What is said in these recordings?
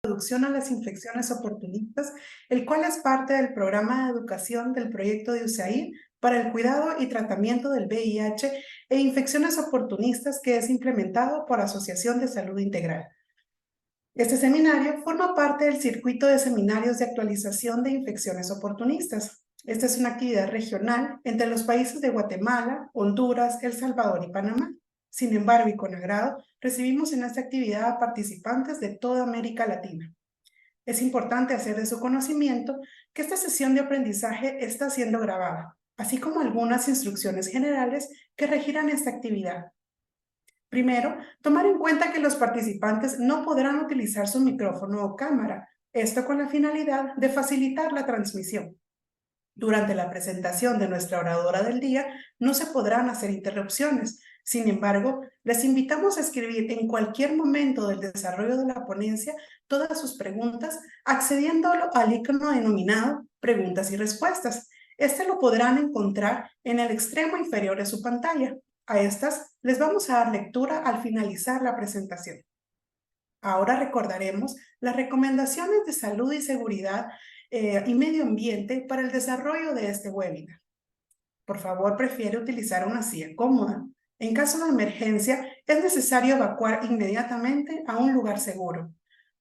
Introducción a las infecciones oportunistas, el cual es parte del programa de educación del proyecto de USAID para el cuidado y tratamiento del VIH e infecciones oportunistas que es implementado por Asociación de Salud Integral. Este seminario forma parte del circuito de seminarios de actualización de infecciones oportunistas. Esta es una actividad regional entre los países de Guatemala, Honduras, El Salvador y Panamá. Sin embargo, y con agrado, recibimos en esta actividad a participantes de toda América Latina. Es importante hacer de su conocimiento que esta sesión de aprendizaje está siendo grabada, así como algunas instrucciones generales que regirán esta actividad. Primero, tomar en cuenta que los participantes no podrán utilizar su micrófono o cámara, esto con la finalidad de facilitar la transmisión. Durante la presentación de nuestra oradora del día no se podrán hacer interrupciones. Sin embargo, les invitamos a escribir en cualquier momento del desarrollo de la ponencia todas sus preguntas accediendo al icono denominado Preguntas y Respuestas. Este lo podrán encontrar en el extremo inferior de su pantalla. A estas les vamos a dar lectura al finalizar la presentación. Ahora recordaremos las recomendaciones de salud y seguridad y medio ambiente para el desarrollo de este webinar. Por favor, prefiere utilizar una silla cómoda. En caso de emergencia, es necesario evacuar inmediatamente a un lugar seguro.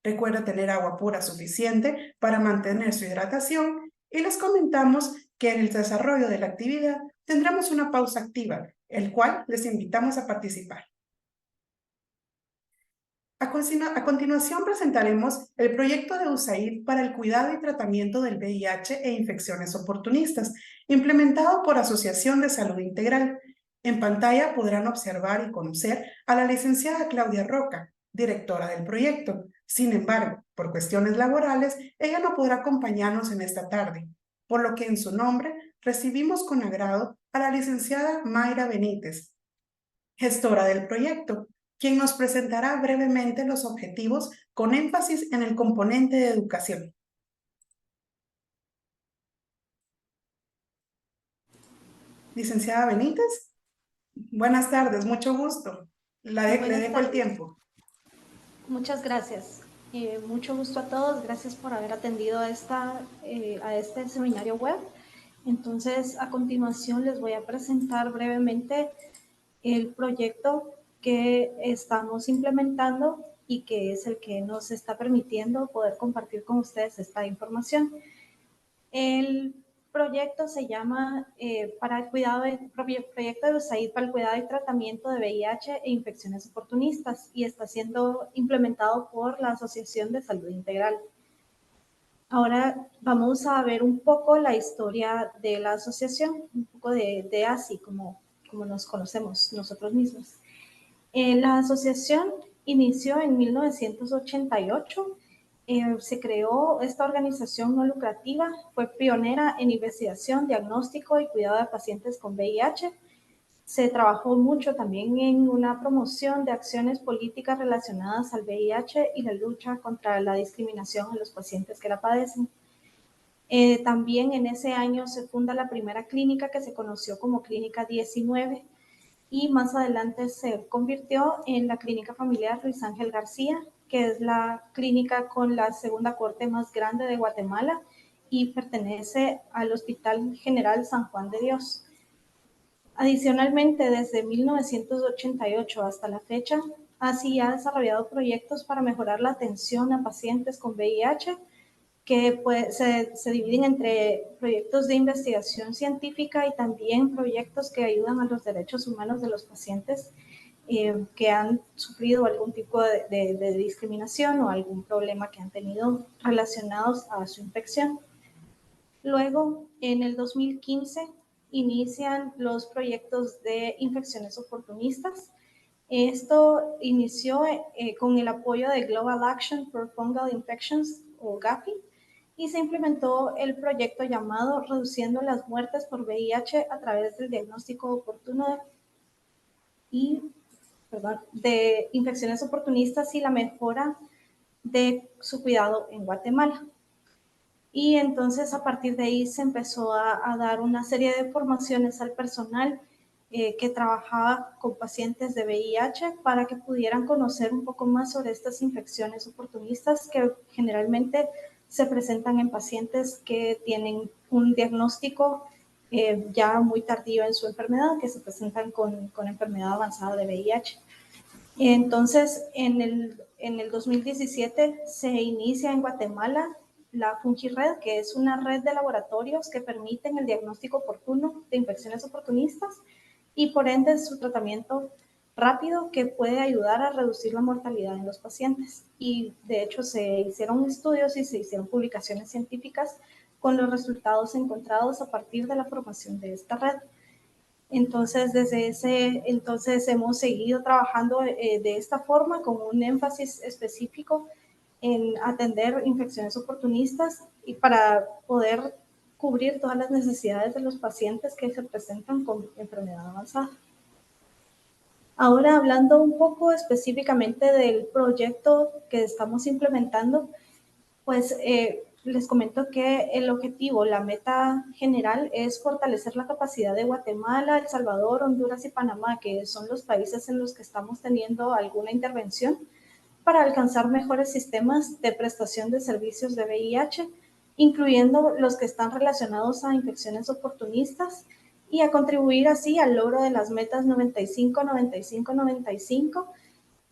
Recuerda tener agua pura suficiente para mantener su hidratación y les comentamos que en el desarrollo de la actividad tendremos una pausa activa, el cual les invitamos a participar. A continuación presentaremos el proyecto de USAID para el cuidado y tratamiento del VIH e infecciones oportunistas, implementado por Asociación de Salud Integral. En pantalla podrán observar y conocer a la licenciada Claudia Roca, directora del proyecto. Sin embargo, por cuestiones laborales, ella no podrá acompañarnos en esta tarde, por lo que en su nombre recibimos con agrado a la licenciada Mayra Benítez, gestora del proyecto, quien nos presentará brevemente los objetivos con énfasis en el componente de educación. Licenciada Benítez, buenas tardes, mucho gusto. Le dejo el tiempo. Muchas gracias. Mucho gusto a todos. Gracias por haber atendido a este seminario web. Entonces, a continuación les voy a presentar brevemente el proyecto que estamos implementando y que es el que nos está permitiendo poder compartir con ustedes esta información. El proyecto se llama Proyecto de USAID para el cuidado y tratamiento de VIH e infecciones oportunistas y está siendo implementado por la Asociación de Salud Integral. Ahora vamos a ver un poco la historia de la asociación, un poco de ASI, como nos conocemos nosotros mismos. La asociación inició en 1988. Se creó esta organización no lucrativa, fue pionera en investigación, diagnóstico y cuidado de pacientes con VIH. Se trabajó mucho también en una promoción de acciones políticas relacionadas al VIH y la lucha contra la discriminación a los pacientes que la padecen. También en ese año se funda la primera clínica que se conoció como Clínica 19 y más adelante se convirtió en la Clínica Familiar Luis Ángel García, que es la clínica con la segunda corte más grande de Guatemala y pertenece al Hospital General San Juan de Dios. Adicionalmente, desde 1988 hasta la fecha, ASI ha desarrollado proyectos para mejorar la atención a pacientes con VIH, que se dividen entre proyectos de investigación científica y también proyectos que ayudan a los derechos humanos de los pacientes que han sufrido algún tipo de discriminación o algún problema que han tenido relacionados a su infección. Luego, en el 2015, inician los proyectos de infecciones oportunistas. Esto inició con el apoyo de Global Action for Fungal Infections, o GAFI, y se implementó el proyecto llamado Reduciendo las muertes por VIH a través del diagnóstico oportuno de infecciones oportunistas y la mejora de su cuidado en Guatemala. Y entonces a partir de ahí se empezó a dar una serie de formaciones al personal que trabajaba con pacientes de VIH para que pudieran conocer un poco más sobre estas infecciones oportunistas que generalmente se presentan en pacientes que tienen un diagnóstico ya muy tardío en su enfermedad, que se presentan con enfermedad avanzada de VIH. Entonces, en el 2017 se inicia en Guatemala la FungiRed, que es una red de laboratorios que permiten el diagnóstico oportuno de infecciones oportunistas y por ende su tratamiento rápido que puede ayudar a reducir la mortalidad en los pacientes. Y de hecho se hicieron estudios y se hicieron publicaciones científicas con los resultados encontrados a partir de la formación de esta red. Entonces, desde ese entonces hemos seguido trabajando de esta forma con un énfasis específico en atender infecciones oportunistas y para poder cubrir todas las necesidades de los pacientes que se presentan con enfermedad avanzada. Ahora, hablando un poco específicamente del proyecto que estamos implementando, pues les comento que el objetivo, la meta general es fortalecer la capacidad de Guatemala, El Salvador, Honduras y Panamá, que son los países en los que estamos teniendo alguna intervención, para alcanzar mejores sistemas de prestación de servicios de VIH, incluyendo los que están relacionados a infecciones oportunistas y a contribuir así al logro de las metas 95, 95, 95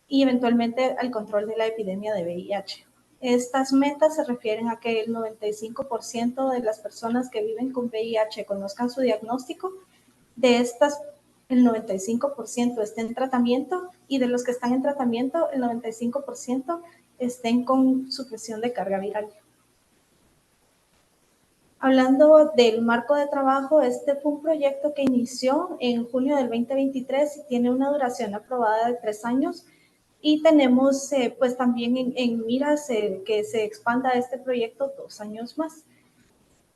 y eventualmente al control de la epidemia de VIH. Estas metas se refieren a que el 95% de las personas que viven con VIH conozcan su diagnóstico, de estas el 95% esté en tratamiento y de los que están en tratamiento el 95% estén con supresión de carga viral. Hablando del marco de trabajo, este fue un proyecto que inició en junio del 2023 y tiene una duración aprobada de 3 años y tenemos pues también en miras que se expanda este proyecto 2 años más.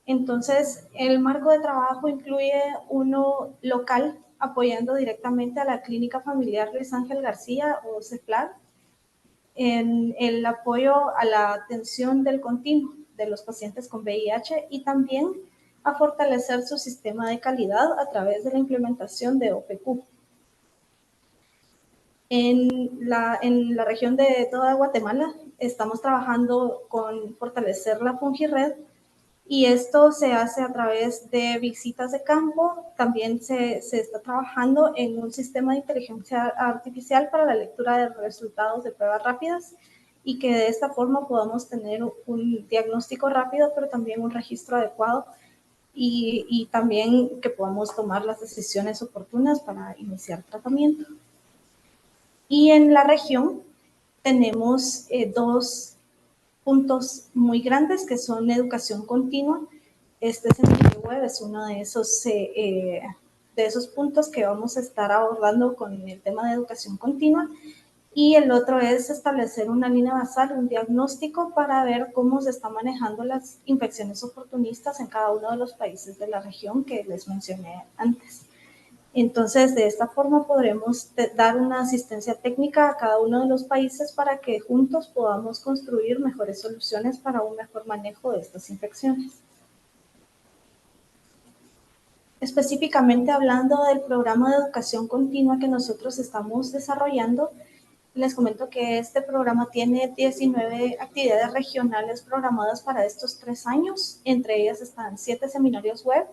Entonces, el marco de trabajo incluye uno local, apoyando directamente a la Clínica Familiar Luis Ángel García o CEFLAG, en el apoyo a la atención del continuo de los pacientes con VIH y también a fortalecer su sistema de calidad a través de la implementación de OPQ. En la región de toda Guatemala estamos trabajando con fortalecer la FungiRed y esto se hace a través de visitas de campo. También se está trabajando en un sistema de inteligencia artificial para la lectura de resultados de pruebas rápidas y que de esta forma podamos tener un diagnóstico rápido, pero también un registro adecuado y también que podamos tomar las decisiones oportunas para iniciar tratamiento. Y en la región tenemos dos puntos muy grandes que son educación continua. Este seminario web es uno de esos puntos que vamos a estar abordando con el tema de educación continua. Y el otro es establecer una línea basal, un diagnóstico para ver cómo se están manejando las infecciones oportunistas en cada uno de los países de la región que les mencioné antes. Entonces, de esta forma podremos dar una asistencia técnica a cada uno de los países para que juntos podamos construir mejores soluciones para un mejor manejo de estas infecciones. Específicamente hablando del programa de educación continua que nosotros estamos desarrollando, les comento que este programa tiene 19 actividades regionales programadas para estos 3 años. Entre ellas están 7 seminarios web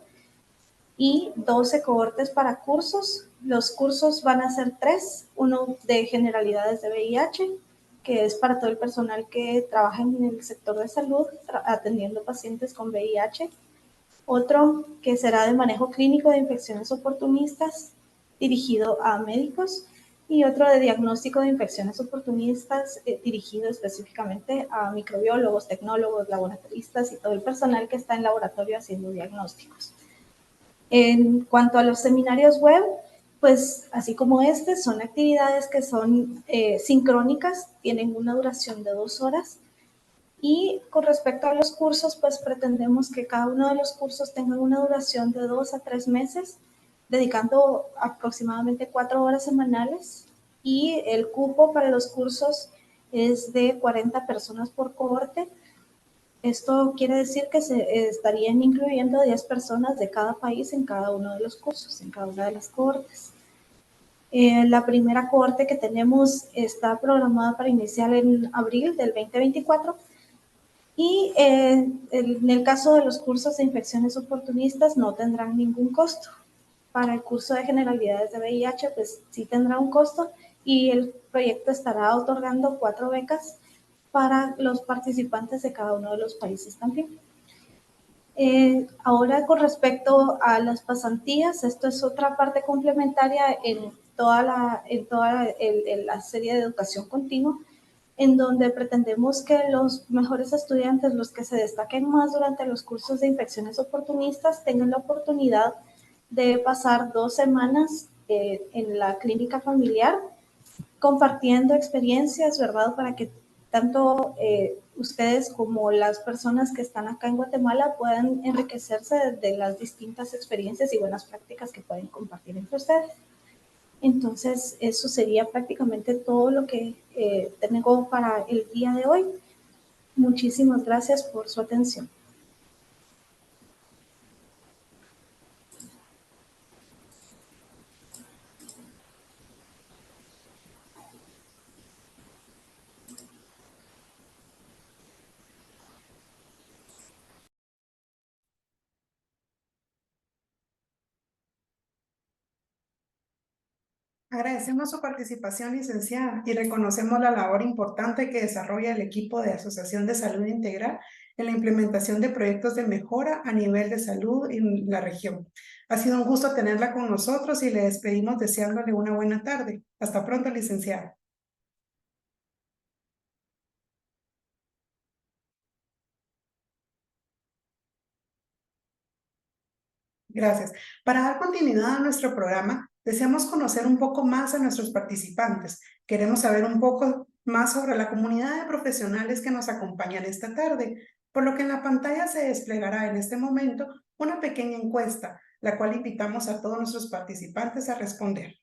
y 12 cohortes para cursos. Los cursos van a ser 3, uno de generalidades de VIH, que es para todo el personal que trabaja en el sector de salud atendiendo pacientes con VIH. Otro que será de manejo clínico de infecciones oportunistas dirigido a médicos y otro de diagnóstico de infecciones oportunistas dirigido específicamente a microbiólogos, tecnólogos, laboratoristas y todo el personal que está en laboratorio haciendo diagnósticos. En cuanto a los seminarios web, pues así como este, son actividades que son sincrónicas, tienen una duración de 2 horas. Y con respecto a los cursos, pues pretendemos que cada uno de los cursos tenga una duración de 2 a 3 meses, dedicando aproximadamente 4 horas semanales. Y el cupo para los cursos es de 40 personas por cohorte. Esto quiere decir que se estarían incluyendo 10 personas de cada país en cada uno de los cursos, en cada una de las cohortes. La primera cohorte que tenemos está programada para iniciar en abril del 2024 y en el caso de los cursos de infecciones oportunistas no tendrán ningún costo. Para el curso de generalidades de VIH, pues sí tendrá un costo y el proyecto estará otorgando 4 becas para los participantes de cada uno de los países también. Ahora con respecto a las pasantías, esto es otra parte complementaria en toda la serie de educación continua, en donde pretendemos que los mejores estudiantes, los que se destaquen más durante los cursos de infecciones oportunistas, tengan la oportunidad de pasar 2 semanas en la clínica familiar compartiendo experiencias, ¿verdad? Para que tanto ustedes como las personas que están acá en Guatemala puedan enriquecerse de las distintas experiencias y buenas prácticas que pueden compartir entre ustedes. Entonces, eso sería prácticamente todo lo que tengo para el día de hoy. Muchísimas gracias por su atención. Agradecemos su participación, licenciada, y reconocemos la labor importante que desarrolla el equipo de Asociación de Salud Integral en la implementación de proyectos de mejora a nivel de salud en la región. Ha sido un gusto tenerla con nosotros y le despedimos deseándole una buena tarde. Hasta pronto, licenciada. Gracias. Para dar continuidad a nuestro programa, deseamos conocer un poco más a nuestros participantes. Queremos saber un poco más sobre la comunidad de profesionales que nos acompañan esta tarde, por lo que en la pantalla se desplegará en este momento una pequeña encuesta, la cual invitamos a todos nuestros participantes a responder.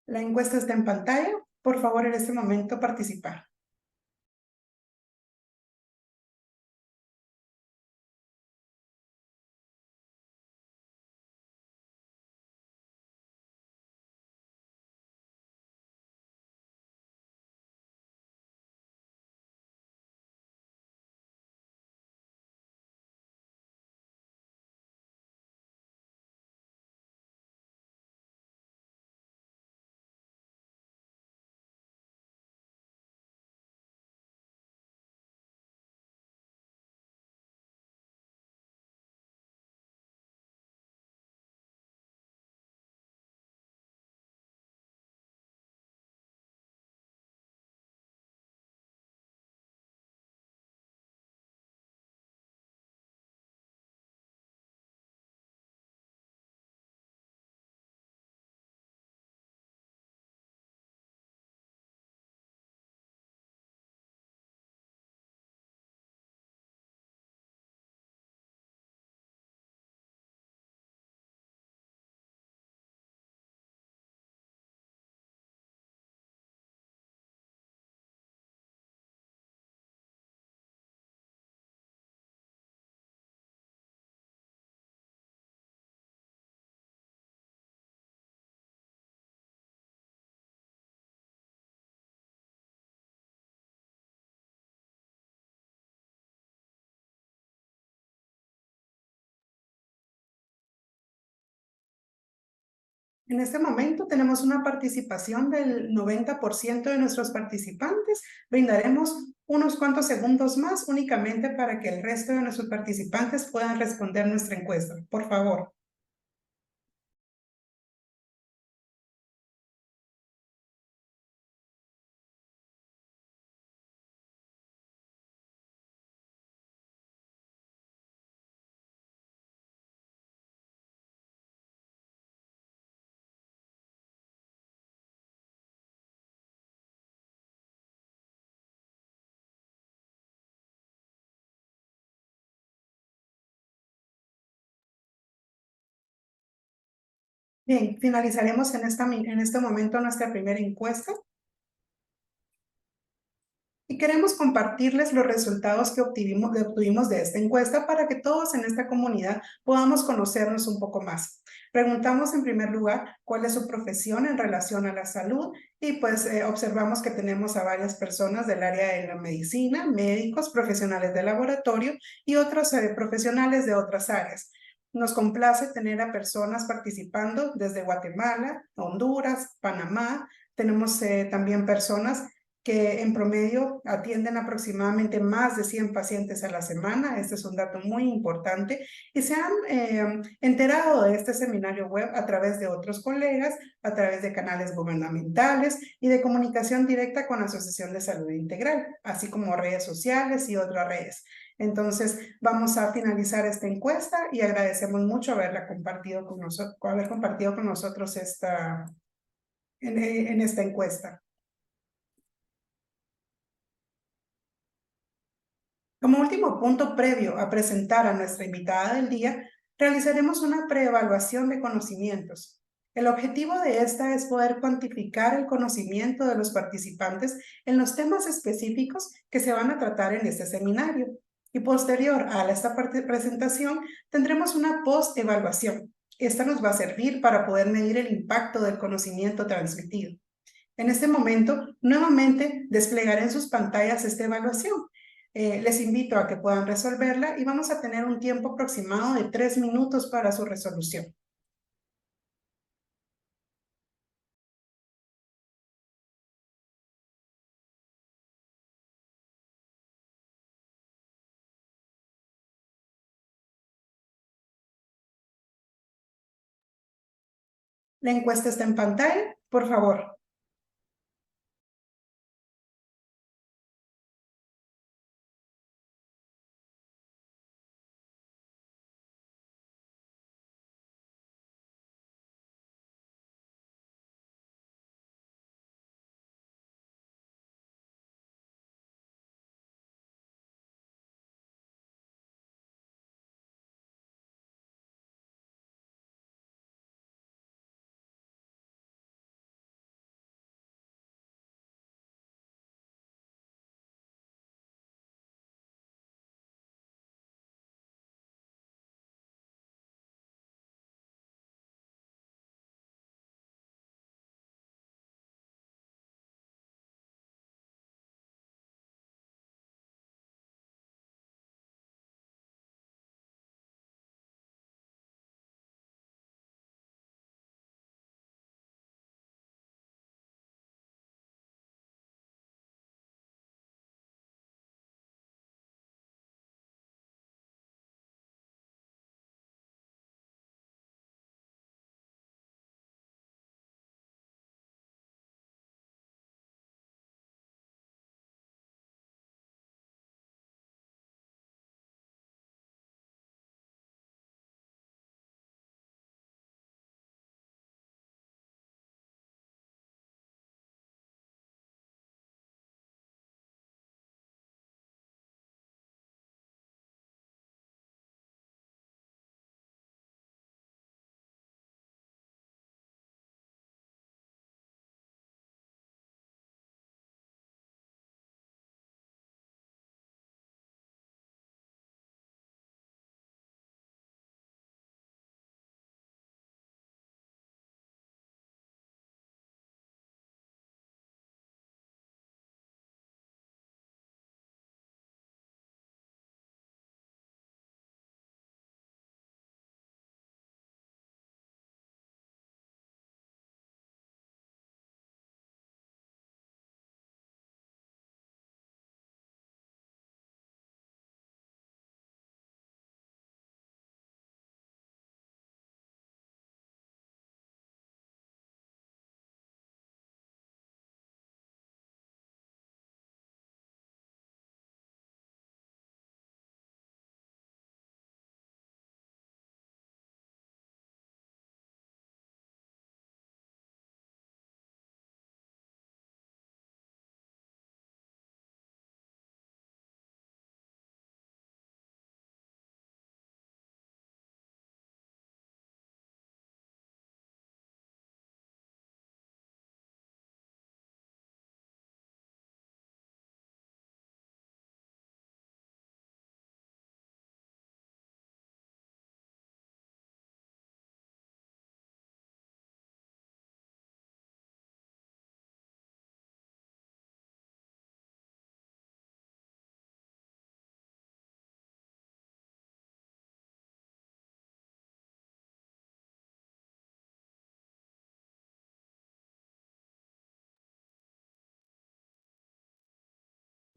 La encuesta está en pantalla. Por favor, en este momento participar. En este momento tenemos una participación del 90% de nuestros participantes. Brindaremos unos cuantos segundos más únicamente para que el resto de nuestros participantes puedan responder nuestra encuesta. Por favor. Bien, finalizaremos en este momento nuestra primera encuesta. Y queremos compartirles los resultados que obtuvimos de esta encuesta para que todos en esta comunidad podamos conocernos un poco más. Preguntamos en primer lugar cuál es su profesión en relación a la salud y pues observamos que tenemos a varias personas del área de la medicina, médicos, profesionales de laboratorio y otros profesionales de otras áreas. Nos complace tener a personas participando desde Guatemala, Honduras, Panamá. Tenemos también personas que en promedio atienden aproximadamente más de 100 pacientes a la semana. Este es un dato muy importante y se han enterado de este seminario web a través de otros colegas, a través de canales gubernamentales y de comunicación directa con la Asociación de Salud Integral, así como redes sociales y otras redes. Entonces, vamos a finalizar esta encuesta y agradecemos mucho haber compartido con nosotros en esta encuesta. Como último punto previo a presentar a nuestra invitada del día, realizaremos una preevaluación de conocimientos. El objetivo de esta es poder cuantificar el conocimiento de los participantes en los temas específicos que se van a tratar en este seminario. Y posterior a esta presentación, tendremos una post-evaluación. Esta nos va a servir para poder medir el impacto del conocimiento transmitido. En este momento, nuevamente desplegaré en sus pantallas esta evaluación. Les invito a que puedan resolverla y vamos a tener un tiempo aproximado de 3 minutos para su resolución. La encuesta está en pantalla, por favor.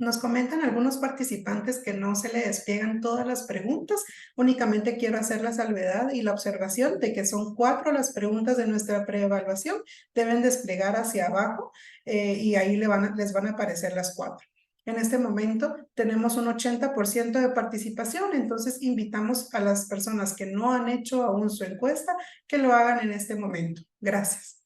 Nos comentan algunos participantes que no se le despliegan todas las preguntas. Únicamente quiero hacer la salvedad y la observación de que son 4 las preguntas de nuestra preevaluación. Deben desplegar hacia abajo y ahí les van a aparecer las 4. En este momento tenemos un 80% de participación, entonces invitamos a las personas que no han hecho aún su encuesta que lo hagan en este momento. Gracias.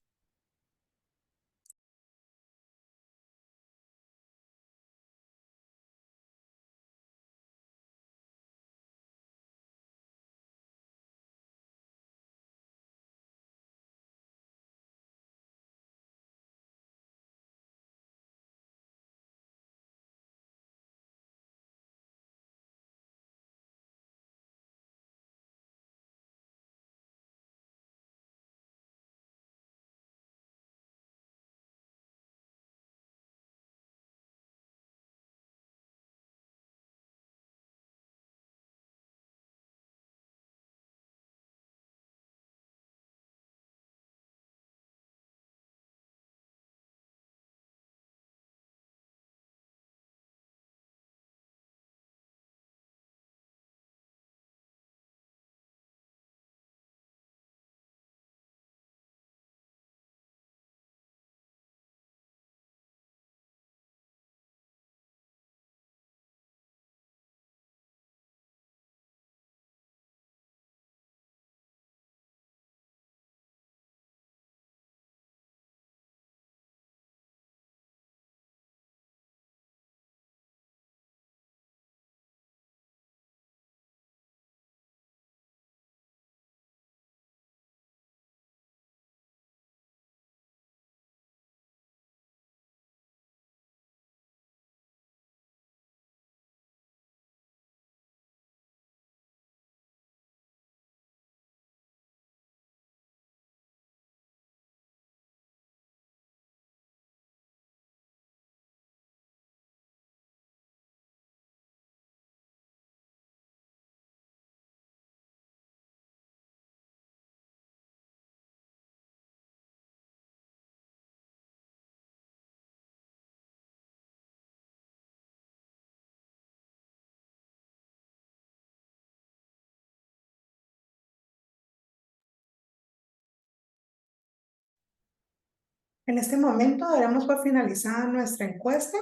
En este momento daremos por finalizada nuestra encuesta.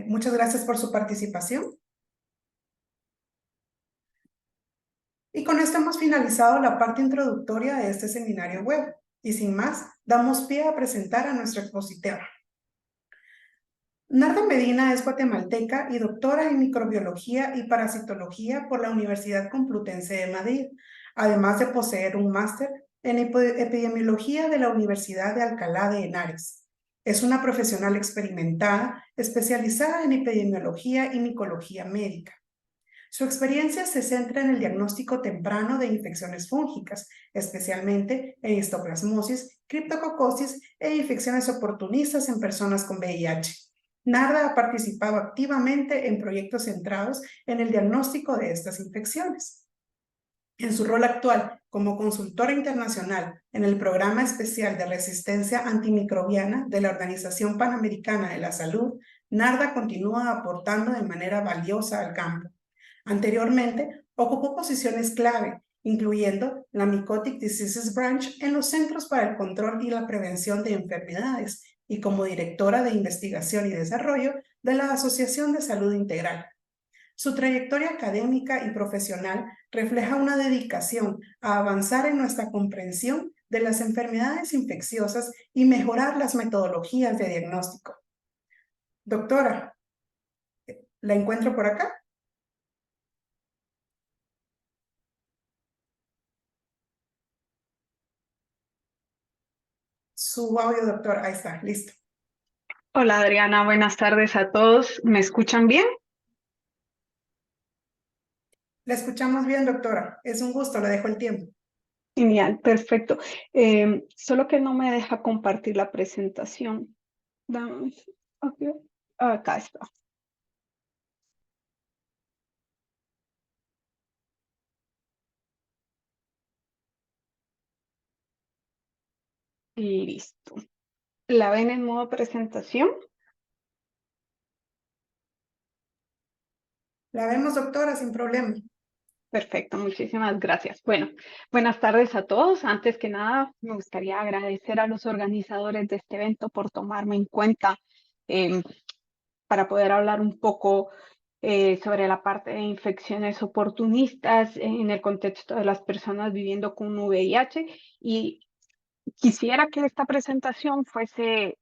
Muchas gracias por su participación. Y con esto hemos finalizado la parte introductoria de este seminario web. Y sin más, damos pie a presentar a nuestro expositor. Narda Medina es guatemalteca y doctora en microbiología y parasitología por la Universidad Complutense de Madrid, además de poseer un máster en epidemiología de la Universidad de Alcalá de Henares. Es una profesional experimentada, especializada en epidemiología y micología médica. Su experiencia se centra en el diagnóstico temprano de infecciones fúngicas, especialmente en histoplasmosis, criptococosis e infecciones oportunistas en personas con VIH. Narda ha participado activamente en proyectos centrados en el diagnóstico de estas infecciones. En su rol actual como consultora internacional en el Programa Especial de Resistencia Antimicrobiana de la Organización Panamericana de la Salud, Narda continúa aportando de manera valiosa al campo. Anteriormente, ocupó posiciones clave, incluyendo la Mycotic Diseases Branch en los Centros para el Control y la Prevención de Enfermedades y como directora de investigación y desarrollo de la Asociación de Salud Integral. Su trayectoria académica y profesional refleja una dedicación a avanzar en nuestra comprensión de las enfermedades infecciosas y mejorar las metodologías de diagnóstico. Doctora, ¿la encuentro por acá? Su audio, doctor, ahí está, listo. Hola Adriana, buenas tardes a todos. ¿Me escuchan bien? La escuchamos bien, doctora. Es un gusto, le dejo el tiempo. Genial, perfecto. Solo que no me deja compartir la presentación. Ok, acá está. Listo. ¿La ven en modo presentación? La vemos, doctora, sin problema. Perfecto, muchísimas gracias. Bueno, buenas tardes a todos. Antes que nada, me gustaría agradecer a los organizadores de este evento por tomarme en cuenta em, para poder hablar un poco sobre la parte de infecciones oportunistas en el contexto de las personas viviendo con VIH. Y quisiera que esta presentación fuese,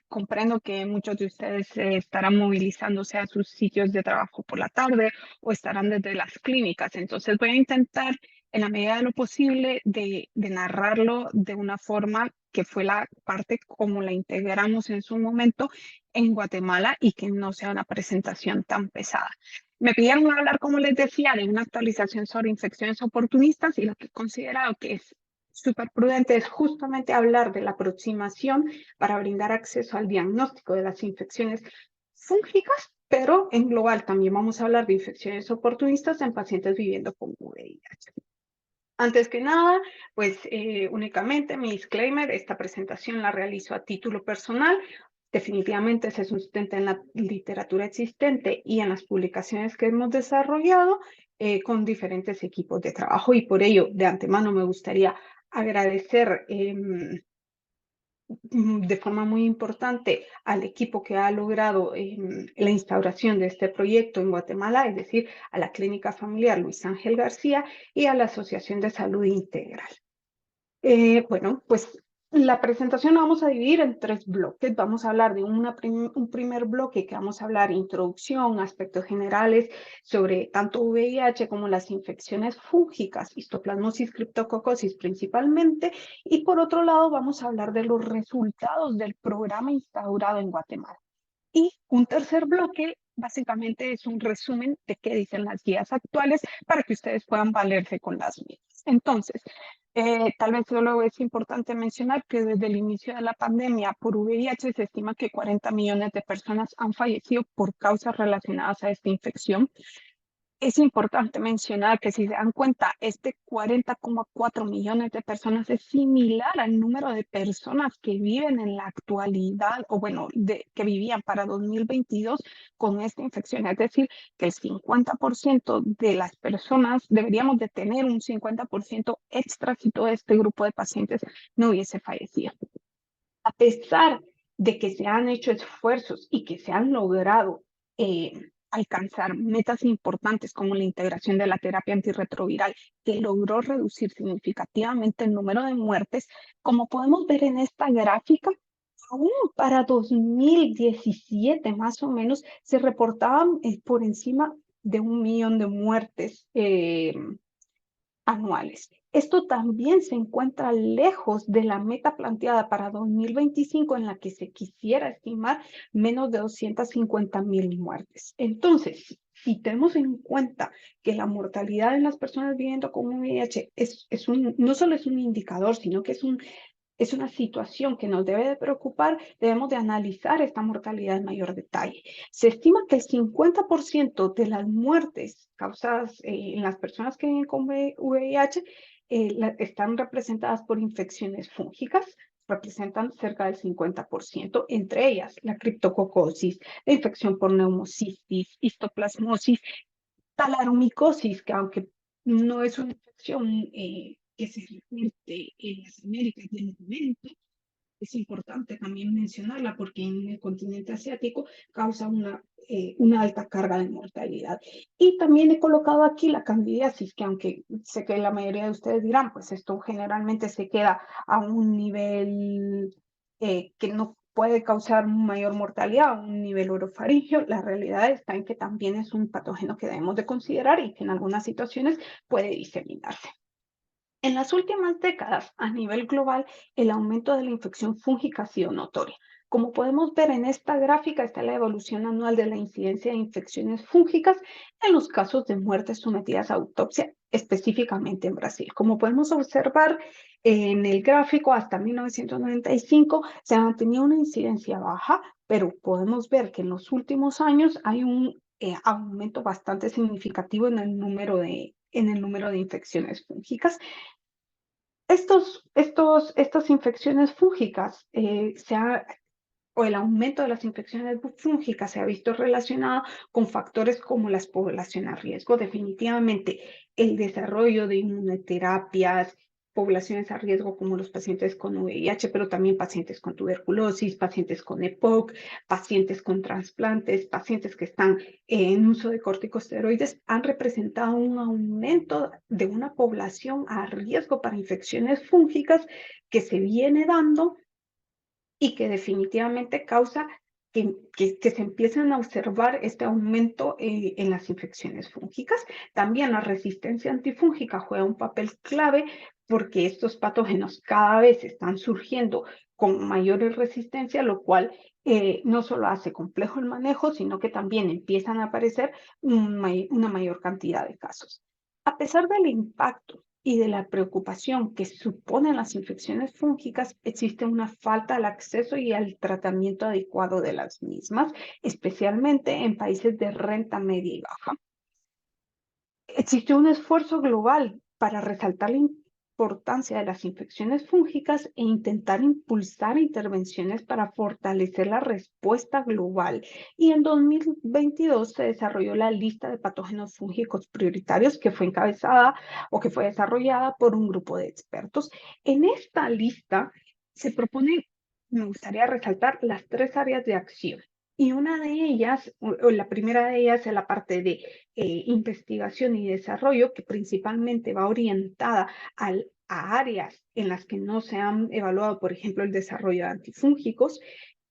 comprendo que muchos de ustedes estarán movilizándose a sus sitios de trabajo por la tarde o estarán desde las clínicas. Entonces voy a intentar, en la medida de lo posible, de narrarlo de una forma que fue la parte como la integramos en su momento en Guatemala y que no sea una presentación tan pesada. Me pidieron hablar, como les decía, de una actualización sobre infecciones oportunistas y lo que he considerado que es súper prudente es justamente hablar de la aproximación para brindar acceso al diagnóstico de las infecciones fúngicas, pero en global también vamos a hablar de infecciones oportunistas en pacientes viviendo con VIH. Antes que nada, pues únicamente mi disclaimer, esta presentación la realizo a título personal. Definitivamente se sustenta en la literatura existente y en las publicaciones que hemos desarrollado con diferentes equipos de trabajo y por ello de antemano me gustaría agradecer de forma muy importante al equipo que ha logrado la instauración de este proyecto en Guatemala, es decir, a la Clínica Familiar Luis Ángel García y a la Asociación de Salud Integral. Bueno, pues la presentación la vamos a dividir en 3 bloques. Vamos a hablar de un primer bloque que vamos a hablar introducción, aspectos generales sobre tanto VIH como las infecciones fúngicas, histoplasmosis, criptococosis principalmente. Y por otro lado vamos a hablar de los resultados del programa instaurado en Guatemala. Y un tercer bloque básicamente es un resumen de qué dicen las guías actuales para que ustedes puedan valerse con las mismas. Entonces, tal vez solo es importante mencionar que desde el inicio de la pandemia por VIH se estima que 40 millones de personas han fallecido por causas relacionadas a esta infección. Es importante mencionar que si se dan cuenta, este 40,4 millones de personas es similar al número de personas que viven en la actualidad, o bueno, que vivían para 2022 con esta infección. Es decir, que el 50% de las personas, deberíamos de tener un 50% extra si todo este grupo de pacientes no hubiese fallecido. A pesar de que se han hecho esfuerzos y que se han logrado alcanzar metas importantes como la integración de la terapia antirretroviral, que logró reducir significativamente el número de muertes, como podemos ver en esta gráfica, aún para 2017 más o menos se reportaban por encima de 1 millón de muertes anuales. Esto también se encuentra lejos de la meta planteada para 2025 en la que se quisiera estimar menos de 250,000 muertes. Entonces, si tenemos en cuenta que la mortalidad en las personas viviendo con VIH no solo es un indicador, sino que es una situación que nos debe de preocupar, debemos de analizar esta mortalidad en mayor detalle. Se estima que el 50% de las muertes causadas en las personas que viven con VIH están representadas por infecciones fúngicas, representan cerca del 50%, entre ellas la criptococosis, la infección por neumocistis, histoplasmosis, talaromicosis, que aunque no es una infección que se reporte en las Américas del momento, es importante también mencionarla porque en el continente asiático causa una alta carga de mortalidad. Y también he colocado aquí la candidiasis, que aunque sé que la mayoría de ustedes dirán, pues esto generalmente se queda a un nivel que no puede causar mayor mortalidad, a un nivel orofaringeo, la realidad está en que también es un patógeno que debemos de considerar y que en algunas situaciones puede diseminarse. En las últimas décadas, a nivel global, el aumento de la infección fúngica ha sido notorio. Como podemos ver en esta gráfica, está la evolución anual de la incidencia de infecciones fúngicas en los casos de muertes sometidas a autopsia, específicamente en Brasil. Como podemos observar en el gráfico, hasta 1995 se ha mantenido una incidencia baja, pero podemos ver que en los últimos años hay un aumento bastante significativo en el número de infecciones fúngicas. Estas infecciones fúngicas o el aumento de las infecciones fúngicas se ha visto relacionado con factores como las poblaciones a riesgo. Definitivamente, el desarrollo de inmunoterapias, poblaciones a riesgo como los pacientes con VIH, pero también pacientes con tuberculosis, pacientes con EPOC, pacientes con trasplantes, pacientes que están en uso de corticosteroides, han representado un aumento de una población a riesgo para infecciones fúngicas que se viene dando y que definitivamente causa que se empiecen a observar este aumento en las infecciones fúngicas. También la resistencia antifúngica juega un papel clave porque estos patógenos cada vez están surgiendo con mayor resistencia, lo cual no solo hace complejo el manejo, sino que también empiezan a aparecer una mayor cantidad de casos. A pesar del impacto y de la preocupación que suponen las infecciones fúngicas, existe una falta al acceso y al tratamiento adecuado de las mismas, especialmente en países de renta media y baja. Existe un esfuerzo global para resaltar la importancia de las infecciones fúngicas e intentar impulsar intervenciones para fortalecer la respuesta global. Y en 2022 se desarrolló la lista de patógenos fúngicos prioritarios que fue encabezada o que fue desarrollada por un grupo de expertos. En esta lista se propone, me gustaría resaltar las 3 áreas de acción. Y una de ellas, o la primera de ellas, es la parte de investigación y desarrollo, que principalmente va orientada a áreas en las que no se han evaluado, por ejemplo, el desarrollo de antifúngicos.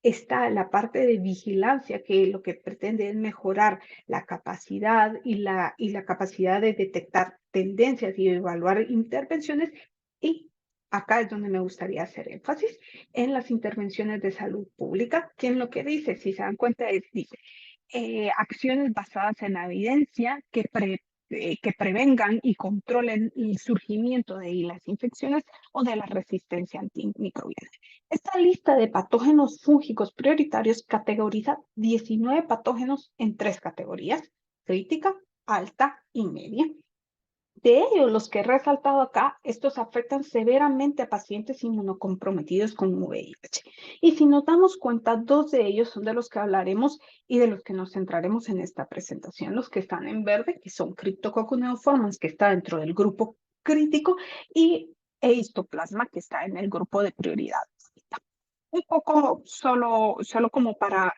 Está la parte de vigilancia, que lo que pretende es mejorar la capacidad y la capacidad de detectar tendencias y evaluar intervenciones. Y acá es donde me gustaría hacer énfasis en las intervenciones de salud pública, que en lo que dice, si se dan cuenta, dice acciones basadas en la evidencia que prevengan y controlen el surgimiento de las infecciones o de la resistencia antimicrobiana. Esta lista de patógenos fúngicos prioritarios categoriza 19 patógenos en 3 categorías: crítica, alta y media. De ellos, los que he resaltado acá, estos afectan severamente a pacientes inmunocomprometidos con VIH. Y si nos damos cuenta, 2 de ellos son de los que hablaremos y de los que nos centraremos en esta presentación. Los que están en verde, que son Cryptococcus neoformans, que está dentro del grupo crítico, y Histoplasma, que está en el grupo de prioridad. Un poco solo como para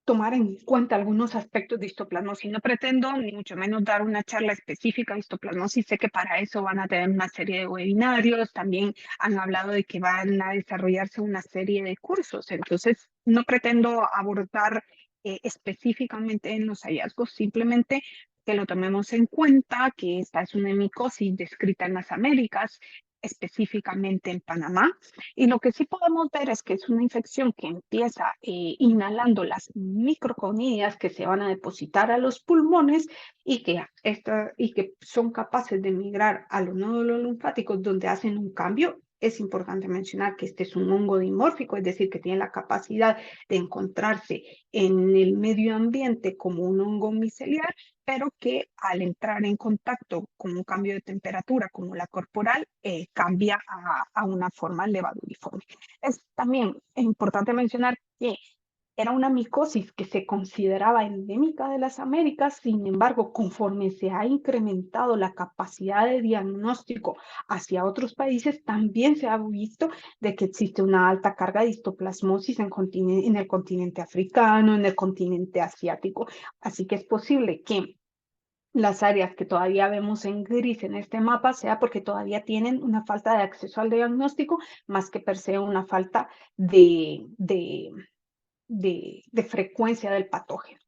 tomar en cuenta algunos aspectos de histoplasmosis. No pretendo ni mucho menos dar una charla específica de histoplasmosis. Sé que para eso van a tener una serie de webinarios. También han hablado de que van a desarrollarse una serie de cursos. Entonces, no pretendo abordar específicamente en los hallazgos, simplemente que lo tomemos en cuenta, que esta es una micosis descrita en las Américas, específicamente en Panamá. Y lo que sí podemos ver es que es una infección que empieza inhalando las microconidias que se van a depositar a los pulmones y que son capaces de migrar a los nódulos linfáticos, donde hacen un cambio. Es importante mencionar que este es un hongo dimórfico, es decir, que tiene la capacidad de encontrarse en el medio ambiente como un hongo micelial, pero que al entrar en contacto con un cambio de temperatura como la corporal, cambia a una forma levaduriforme. Es también importante mencionar que era una micosis que se consideraba endémica de las Américas. Sin embargo, conforme se ha incrementado la capacidad de diagnóstico hacia otros países, también se ha visto de que existe una alta carga de histoplasmosis en el continente africano, en el continente asiático. Así que es posible que las áreas que todavía vemos en gris en este mapa sea porque todavía tienen una falta de acceso al diagnóstico, más que per se una falta de frecuencia del patógeno.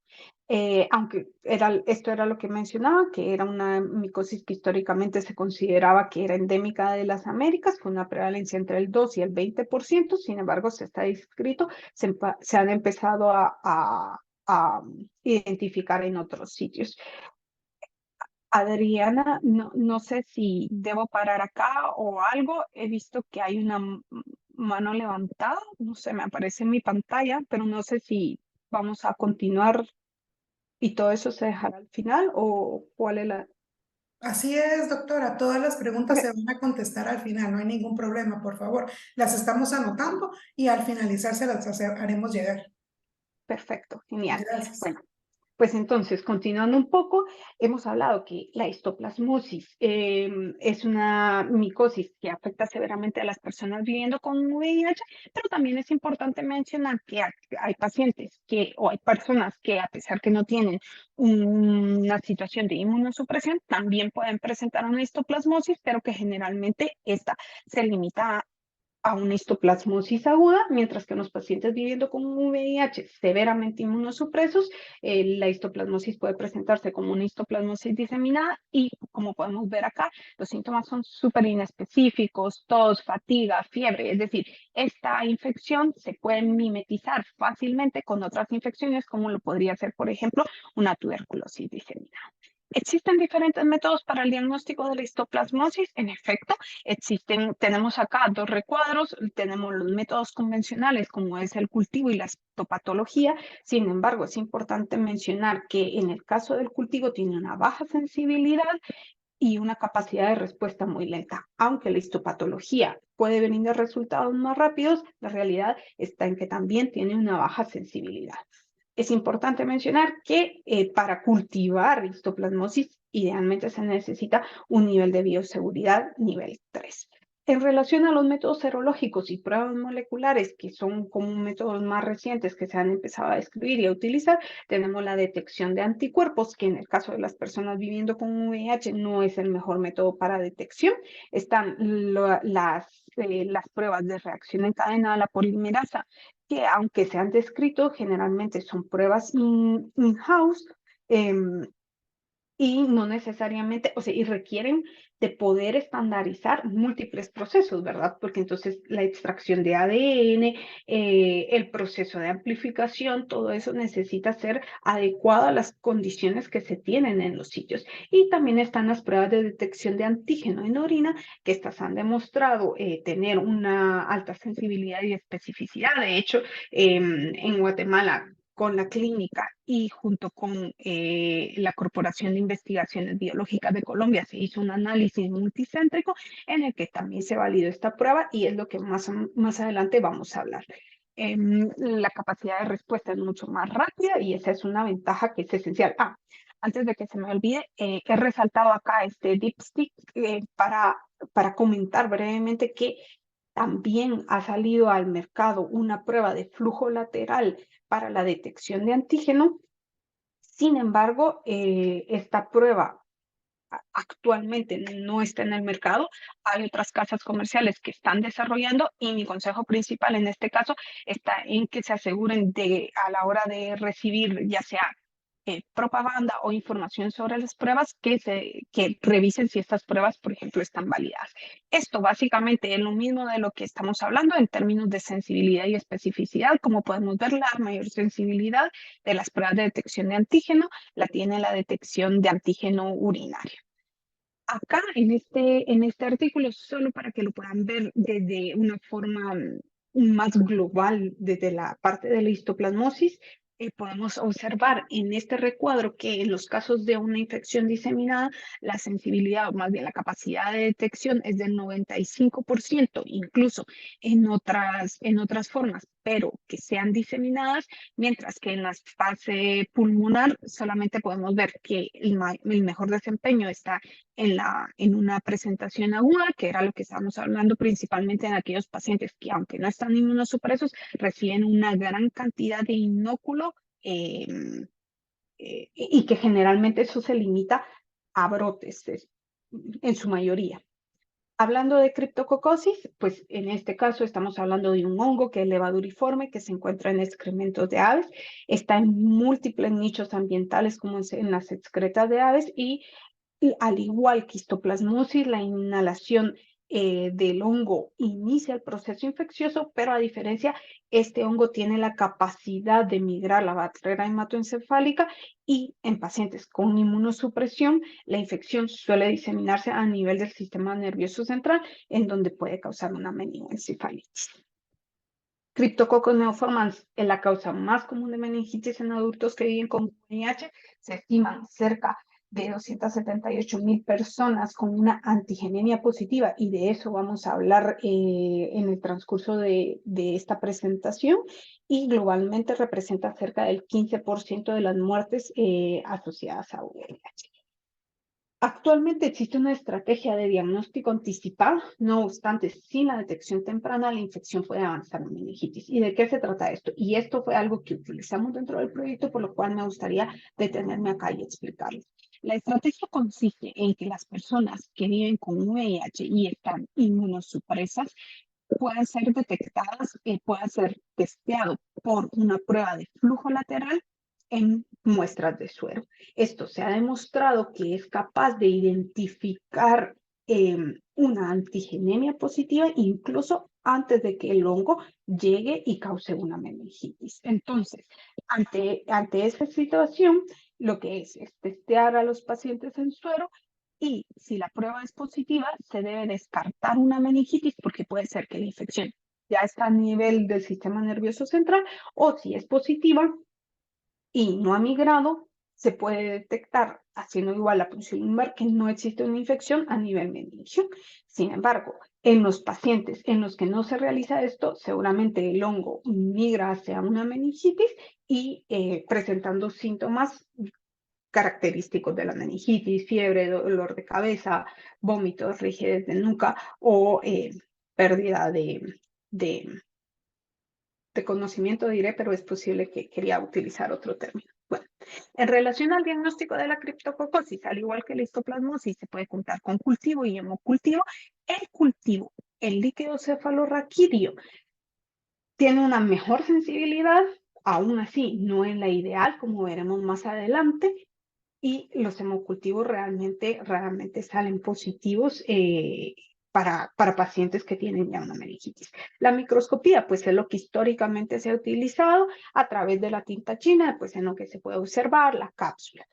Aunque esto era lo que mencionaba, que era una micosis que históricamente se consideraba que era endémica de las Américas, con una prevalencia entre el 2 y el 20%. Sin embargo, se está descrito, se han empezado a identificar en otros sitios. Adriana, no sé si debo parar acá o algo. He visto que hay una mano levantada. No sé, me aparece en mi pantalla, pero no sé si vamos a continuar y todo eso se dejará al final o cuál es la... Así es, doctora. Todas las preguntas se van a contestar al final, no hay ningún problema, por favor. Las estamos anotando y al finalizar se las haremos llegar. Perfecto, genial. Gracias. Bueno, pues entonces, continuando un poco, hemos hablado que la histoplasmosis es una micosis que afecta severamente a las personas viviendo con VIH, pero también es importante mencionar que hay pacientes o hay personas que, a pesar que no tienen una situación de inmunosupresión, también pueden presentar una histoplasmosis, pero que generalmente esta se limita a una histoplasmosis aguda, mientras que en los pacientes viviendo con un VIH severamente inmunosupresos, la histoplasmosis puede presentarse como una histoplasmosis diseminada y, como podemos ver acá, los síntomas son súper inespecíficos, tos, fatiga, fiebre, es decir, esta infección se puede mimetizar fácilmente con otras infecciones, como lo podría ser, por ejemplo, una tuberculosis diseminada. ¿Existen diferentes métodos para el diagnóstico de la histoplasmosis? En efecto, tenemos acá dos recuadros, tenemos los métodos convencionales como es el cultivo y la histopatología. Sin embargo, es importante mencionar que en el caso del cultivo tiene una baja sensibilidad y una capacidad de respuesta muy lenta. Aunque la histopatología puede brindar resultados más rápidos, la realidad está en que también tiene una baja sensibilidad. Es importante mencionar que para cultivar histoplasmosis idealmente se necesita un nivel de bioseguridad nivel 3. En relación a los métodos serológicos y pruebas moleculares, que son como métodos más recientes que se han empezado a describir y a utilizar, tenemos la detección de anticuerpos, que en el caso de las personas viviendo con VIH no es el mejor método para detección. Están las pruebas de reacción en cadena a la polimerasa, que aunque se han descrito, generalmente son pruebas in-house, y no necesariamente, o sea, y requieren de poder estandarizar múltiples procesos, ¿verdad? Porque entonces la extracción de ADN, el proceso de amplificación, todo eso necesita ser adecuado a las condiciones que se tienen en los sitios. Y también están las pruebas de detección de antígeno en orina, que estas han demostrado tener una alta sensibilidad y especificidad. De hecho, en Guatemala, con la clínica y junto con la Corporación de Investigaciones Biológicas de Colombia se hizo un análisis multicéntrico en el que también se validó esta prueba y es lo que más adelante vamos a hablar. La capacidad de respuesta es mucho más rápida y esa es una ventaja que es esencial. Antes de que se me olvide, he resaltado acá este dipstick para comentar brevemente que también ha salido al mercado una prueba de flujo lateral para la detección de antígeno. Sin embargo, esta prueba actualmente no está en el mercado. Hay otras casas comerciales que están desarrollando y mi consejo principal en este caso está en que se aseguren de a la hora de recibir ya sea propaganda o información sobre las pruebas, que revisen si estas pruebas, por ejemplo, están validadas. Esto básicamente es lo mismo de lo que estamos hablando en términos de sensibilidad y especificidad. Como podemos ver, la mayor sensibilidad de las pruebas de detección de antígeno la tiene la detección de antígeno urinario. Acá en este artículo, solo para que lo puedan ver desde una forma más global, desde la parte de la histoplasmosis, podemos observar en este recuadro que en los casos de una infección diseminada, la sensibilidad o más bien la capacidad de detección es del 95%, incluso en otras formas, pero que sean diseminadas, mientras que en la fase pulmonar solamente podemos ver que el mejor desempeño está en una presentación aguda, que era lo que estábamos hablando principalmente en aquellos pacientes que, aunque no están inmunosupresos, reciben una gran cantidad de inóculo eh, y que generalmente eso se limita a brotes en su mayoría. Hablando de criptococosis, pues en este caso estamos hablando de un hongo que es levaduriforme, que se encuentra en excrementos de aves, está en múltiples nichos ambientales como en las excretas de aves y al igual que histoplasmosis, la inhalación del hongo inicia el proceso infeccioso, pero a diferencia, este hongo tiene la capacidad de migrar la barrera hematoencefálica y en pacientes con inmunosupresión, la infección suele diseminarse a nivel del sistema nervioso central, en donde puede causar una meningoencefalitis. Cryptococcus neoformans es la causa más común de meningitis en adultos que viven con VIH. Se estiman cerca de 278,000 personas con una antigenemia positiva, y de eso vamos a hablar en el transcurso de esta presentación, y globalmente representa cerca del 15% de las muertes asociadas a VIH. Actualmente existe una estrategia de diagnóstico anticipado, no obstante, sin la detección temprana, la infección puede avanzar en meningitis. ¿Y de qué se trata esto? Y esto fue algo que utilizamos dentro del proyecto, por lo cual me gustaría detenerme acá y explicarlo. La estrategia consiste en que las personas que viven con VIH y están inmunosupresas puedan ser detectadas, puedan ser testeados por una prueba de flujo lateral en muestras de suero. Esto se ha demostrado que es capaz de identificar una antigenemia positiva incluso antes de que el hongo llegue y cause una meningitis. Entonces, ante esta situación, lo que es testear a los pacientes en suero, y si la prueba es positiva, se debe descartar una meningitis porque puede ser que la infección ya está a nivel del sistema nervioso central, o si es positiva y no ha migrado, se puede detectar haciendo igual la punción lumbar que no existe una infección a nivel meningio. Sin embargo, en los pacientes en los que no se realiza esto, seguramente el hongo migra hacia una meningitis y presentando síntomas característicos de la meningitis, fiebre, dolor de cabeza, vómitos, rigidez de nuca o pérdida de conocimiento, diré, pero es posible que quería utilizar otro término. Bueno, en relación al diagnóstico de la criptococosis, al igual que la histoplasmosis, se puede contar con cultivo y hemocultivo. El cultivo, el líquido cefalorraquídeo, tiene una mejor sensibilidad, aún así no es la ideal, como veremos más adelante, y los hemocultivos realmente salen positivos para pacientes que tienen ya una meningitis. La microscopía, pues es lo que históricamente se ha utilizado a través de la tinta china, pues en lo que se puede observar la cápsula.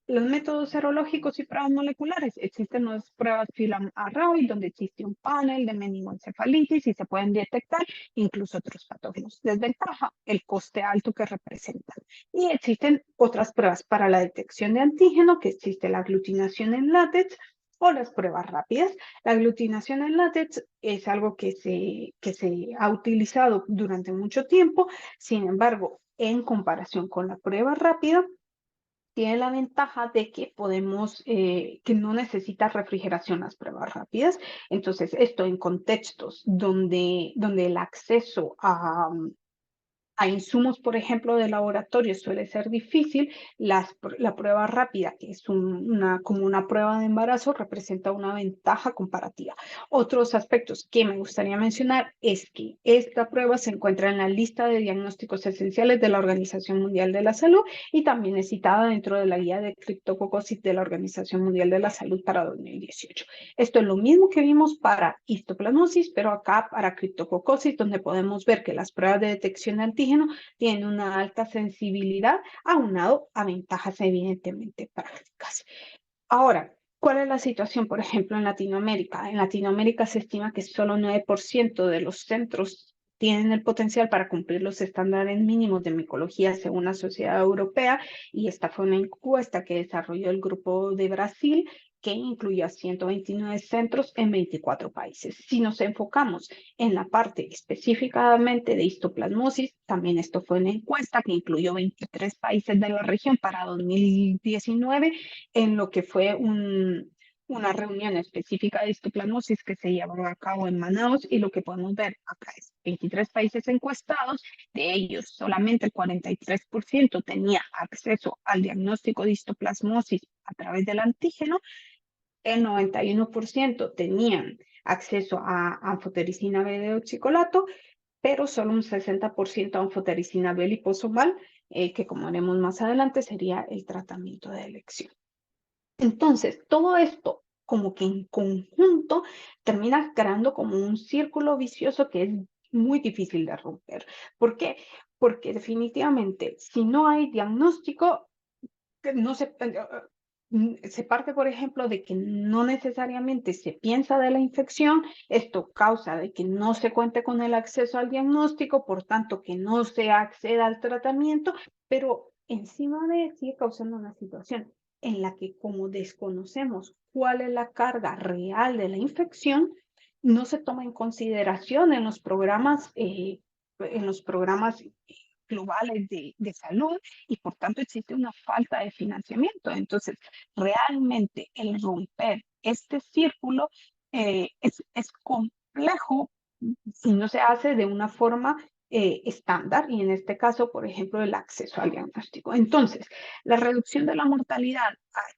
Los métodos serológicos y pruebas moleculares. Existen las pruebas Filam-Array, donde existe un panel de meningoencefalitis y se pueden detectar incluso otros patógenos. Desventaja, el coste alto que representan. Y existen otras pruebas para la detección de antígeno, que existe la aglutinación en látex o las pruebas rápidas. La aglutinación en látex es algo que se ha utilizado durante mucho tiempo. Sin embargo, en comparación con la prueba rápida, tiene la ventaja de que podemos, que no necesita refrigeración las pruebas rápidas. Entonces, esto en contextos donde el acceso a insumos, por ejemplo, de laboratorio suele ser difícil, la prueba rápida, que es como una prueba de embarazo, representa una ventaja comparativa. Otros aspectos que me gustaría mencionar es que esta prueba se encuentra en la lista de diagnósticos esenciales de la Organización Mundial de la Salud y también es citada dentro de la guía de criptococosis de la Organización Mundial de la Salud para 2018. Esto es lo mismo que vimos para histoplasmosis, pero acá para criptococosis, donde podemos ver que las pruebas de detección de antígenos tienen una alta sensibilidad, aunado a ventajas evidentemente prácticas. Ahora, ¿cuál es la situación, por ejemplo, en Latinoamérica? En Latinoamérica se estima que solo 9% de los centros tienen el potencial para cumplir los estándares mínimos de micología según la Sociedad Europea, y esta fue una encuesta que desarrolló el Grupo de Brasil, que incluyó a 129 centros en 24 países. Si nos enfocamos en la parte específicamente de histoplasmosis, también esto fue una encuesta que incluyó 23 países de la región para 2019, en lo que fue una reunión específica de histoplasmosis que se llevó a cabo en Manaus, y lo que podemos ver acá es 23 países encuestados, de ellos solamente el 43% tenía acceso al diagnóstico de histoplasmosis a través del antígeno, el 91% tenían acceso a anfotericina B de oxicolato, pero solo un 60% a anfotericina B liposomal, que como haremos más adelante sería el tratamiento de elección. Entonces, todo esto como que en conjunto termina creando como un círculo vicioso que es muy difícil de romper. ¿Por qué? Porque definitivamente, si no hay diagnóstico, no se parte, por ejemplo, de que no necesariamente se piensa de la infección. Esto causa de que no se cuente con el acceso al diagnóstico, por tanto que no se acceda al tratamiento, pero encima de sigue causando una situación en la que, como desconocemos cuál es la carga real de la infección, no se toma en consideración en los programas globales de salud, y por tanto existe una falta de financiamiento. Entonces, realmente el romper este círculo es complejo si no se hace de una forma estándar, y en este caso, por ejemplo, el acceso al diagnóstico. Entonces, la reducción de la mortalidad,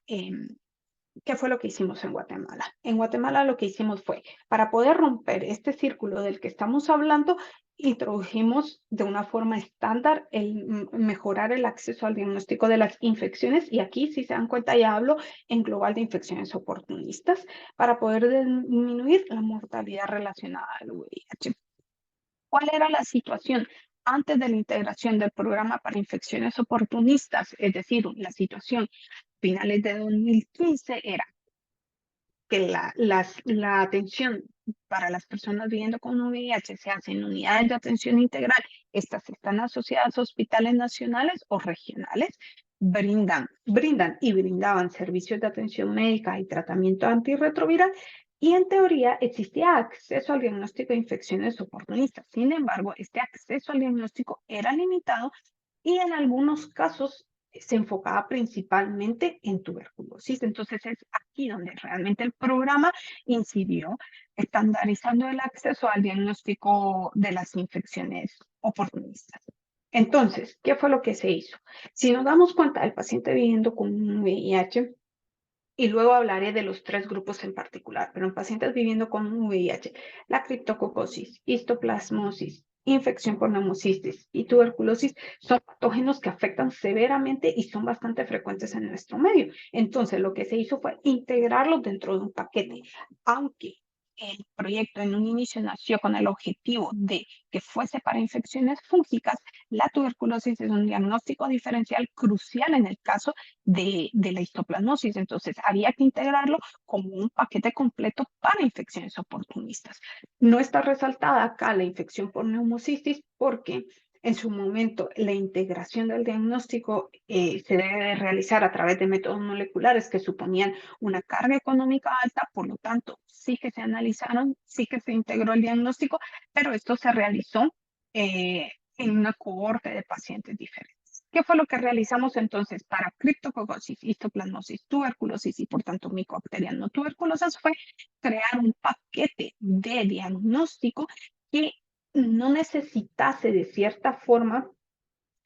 ¿qué fue lo que hicimos en Guatemala? En Guatemala lo que hicimos fue, para poder romper este círculo del que estamos hablando, introdujimos de una forma estándar el mejorar el acceso al diagnóstico de las infecciones, y aquí, si se dan cuenta, ya hablo en global de infecciones oportunistas, para poder disminuir la mortalidad relacionada al VIH. ¿Cuál era la situación antes de la integración del programa para infecciones oportunistas? Es decir, la situación finales de 2015 era que la atención para las personas viviendo con VIH se hace en unidades de atención integral. Estas están asociadas a hospitales nacionales o regionales, brindan y brindaban servicios de atención médica y tratamiento antirretroviral, y en teoría existía acceso al diagnóstico de infecciones oportunistas. Sin embargo, este acceso al diagnóstico era limitado y en algunos casos se enfocaba principalmente en tuberculosis. Entonces es aquí donde realmente el programa incidió, estandarizando el acceso al diagnóstico de las infecciones oportunistas. Entonces, ¿qué fue lo que se hizo? Si nos damos cuenta del paciente viviendo con un VIH, y luego hablaré de los 3 grupos en particular, pero en pacientes viviendo con un VIH, la criptococosis, histoplasmosis, infección por neumocistis y tuberculosis son patógenos que afectan severamente y son bastante frecuentes en nuestro medio. Entonces, lo que se hizo fue integrarlos dentro de un paquete, aunque el proyecto en un inicio nació con el objetivo de que fuese para infecciones fúngicas. La tuberculosis es un diagnóstico diferencial crucial en el caso de la histoplasmosis. Entonces, había que integrarlo como un paquete completo para infecciones oportunistas. No está resaltada acá la infección por neumocistis porque en su momento la integración del diagnóstico se debe realizar a través de métodos moleculares que suponían una carga económica alta. Por lo tanto, sí que se analizaron, sí que se integró el diagnóstico, pero esto se realizó en una cohorte de pacientes diferentes. ¿Qué fue lo que realizamos entonces para criptococosis, histoplasmosis, tuberculosis y por tanto Mycobacterium no tuberculosas? Fue crear un paquete de diagnóstico que no necesitase de cierta forma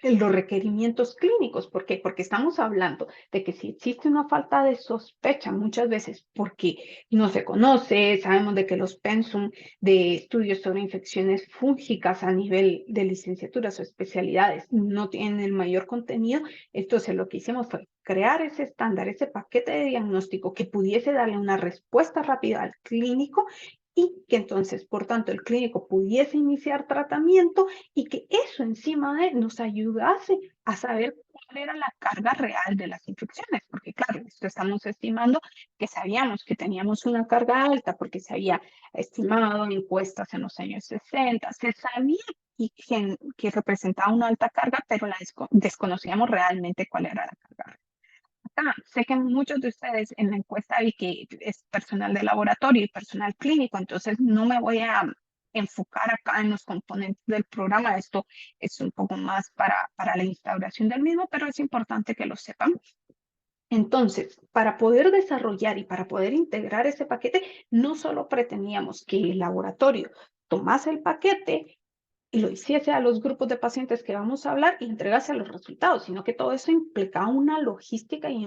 los requerimientos clínicos. ¿Por qué? Porque estamos hablando de que si existe una falta de sospecha, muchas veces porque no se conoce, sabemos de que los pensum de estudios sobre infecciones fúngicas a nivel de licenciaturas o especialidades no tienen el mayor contenido. Entonces lo que hicimos fue crear ese estándar, ese paquete de diagnóstico que pudiese darle una respuesta rápida al clínico, y que entonces, por tanto, el clínico pudiese iniciar tratamiento, y que eso encima de nos ayudase a saber cuál era la carga real de las infecciones, porque claro, esto estamos estimando que sabíamos que teníamos una carga alta porque se había estimado en encuestas en los años 60, se sabía que representaba una alta carga, pero desconocíamos realmente cuál era la carga real. Sé que muchos de ustedes en la encuesta vi que es personal de laboratorio y personal clínico, entonces no me voy a enfocar acá en los componentes del programa. Esto es un poco más para la instauración del mismo, pero es importante que lo sepan. Entonces, para poder desarrollar y para poder integrar ese paquete, no solo pretendíamos que el laboratorio tomase el paquete y lo hiciese a los grupos de pacientes que vamos a hablar y entregase los resultados, sino que todo eso implicaba una logística y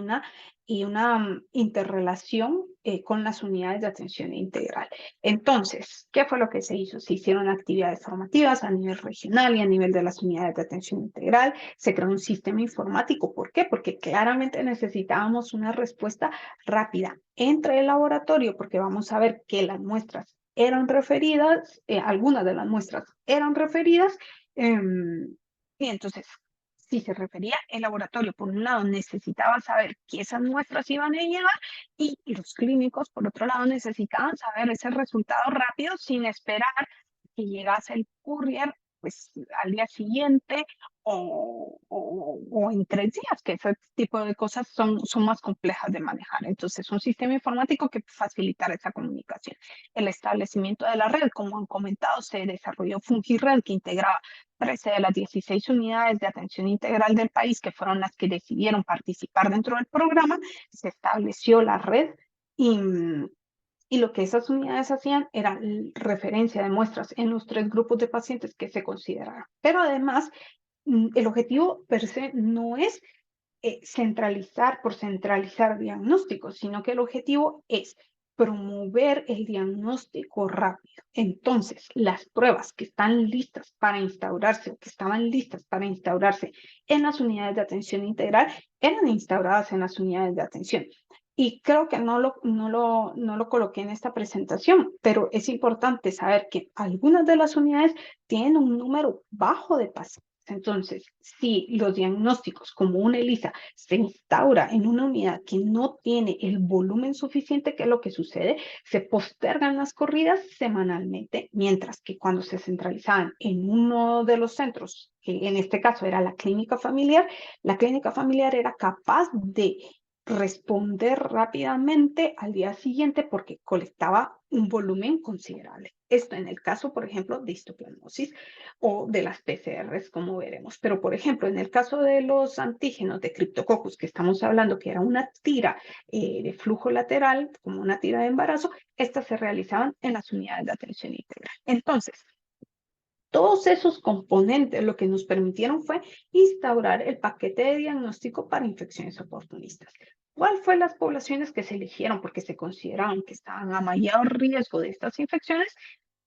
una interrelación con las unidades de atención integral. Entonces, ¿qué fue lo que se hizo? Se hicieron actividades formativas a nivel regional y a nivel de las unidades de atención integral. Se creó un sistema informático. ¿Por qué? Porque claramente necesitábamos una respuesta rápida entre el laboratorio, porque vamos a ver que las muestras eran referidas, algunas de las muestras eran referidas, y entonces, si se refería el laboratorio, por un lado, necesitaba saber que esas muestras iban a llegar, y los clínicos, por otro lado, necesitaban saber ese resultado rápido sin esperar que llegase el courier pues al día siguiente o en 3 días, que ese tipo de cosas son más complejas de manejar. Entonces, un sistema informático que facilitara esa comunicación. El establecimiento de la red, como han comentado, se desarrolló FungiRed, que integraba 13 de las 16 unidades de atención integral del país, que fueron las que decidieron participar dentro del programa. Se estableció la red y lo que esas unidades hacían era referencia de muestras en los 3 grupos de pacientes que se consideraban. Pero además, el objetivo per se no es centralizar por centralizar diagnósticos, sino que el objetivo es promover el diagnóstico rápido. Entonces, las pruebas que están listas para instaurarse o que estaban listas para instaurarse en las unidades de atención integral eran instauradas en las unidades de atención. Y creo que no lo coloqué en esta presentación, pero es importante saber que algunas de las unidades tienen un número bajo de pacientes. Entonces, si los diagnósticos como una ELISA se instaura en una unidad que no tiene el volumen suficiente, ¿qué es lo que sucede? Se postergan las corridas semanalmente, mientras que cuando se centralizaban en uno de los centros, que en este caso era la clínica familiar era capaz de responder rápidamente al día siguiente porque colectaba un volumen considerable. Esto en el caso, por ejemplo, de histoplasmosis o de las PCRs, como veremos. Pero, por ejemplo, en el caso de los antígenos de Cryptococcus, que estamos hablando que era una tira de flujo lateral, como una tira de embarazo, estas se realizaban en las unidades de atención integral. Entonces, todos esos componentes lo que nos permitieron fue instaurar el paquete de diagnóstico para infecciones oportunistas. ¿Cuáles fueron las poblaciones que se eligieron porque se consideraban que estaban a mayor riesgo de estas infecciones?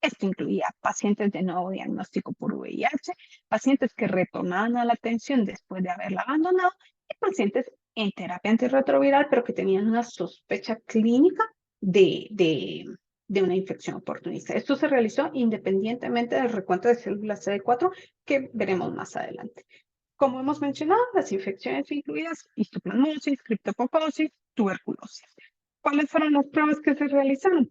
Esto incluía pacientes de nuevo diagnóstico por VIH, pacientes que retornaban a la atención después de haberla abandonado y pacientes en terapia antirretroviral, pero que tenían una sospecha clínica de una infección oportunista. Esto se realizó independientemente del recuento de células CD4 que veremos más adelante. Como hemos mencionado, las infecciones incluidas histoplasmosis, criptococosis, tuberculosis. ¿Cuáles fueron las pruebas que se realizaron?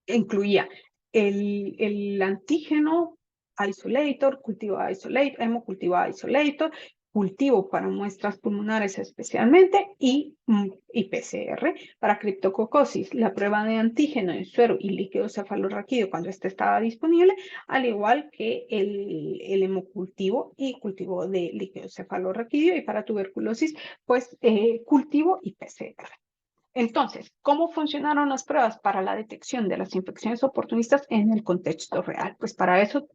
Incluía el antígeno isolator, cultivo isolator, hemocultivo isolator, cultivo para muestras pulmonares especialmente y PCR para criptococosis, la prueba de antígeno en suero y líquido cefalorraquídeo cuando este estaba disponible, al igual que el hemocultivo y cultivo de líquido cefalorraquídeo, y para tuberculosis, pues cultivo y PCR. Entonces, ¿cómo funcionaron las pruebas para la detección de las infecciones oportunistas en el contexto real? Pues para eso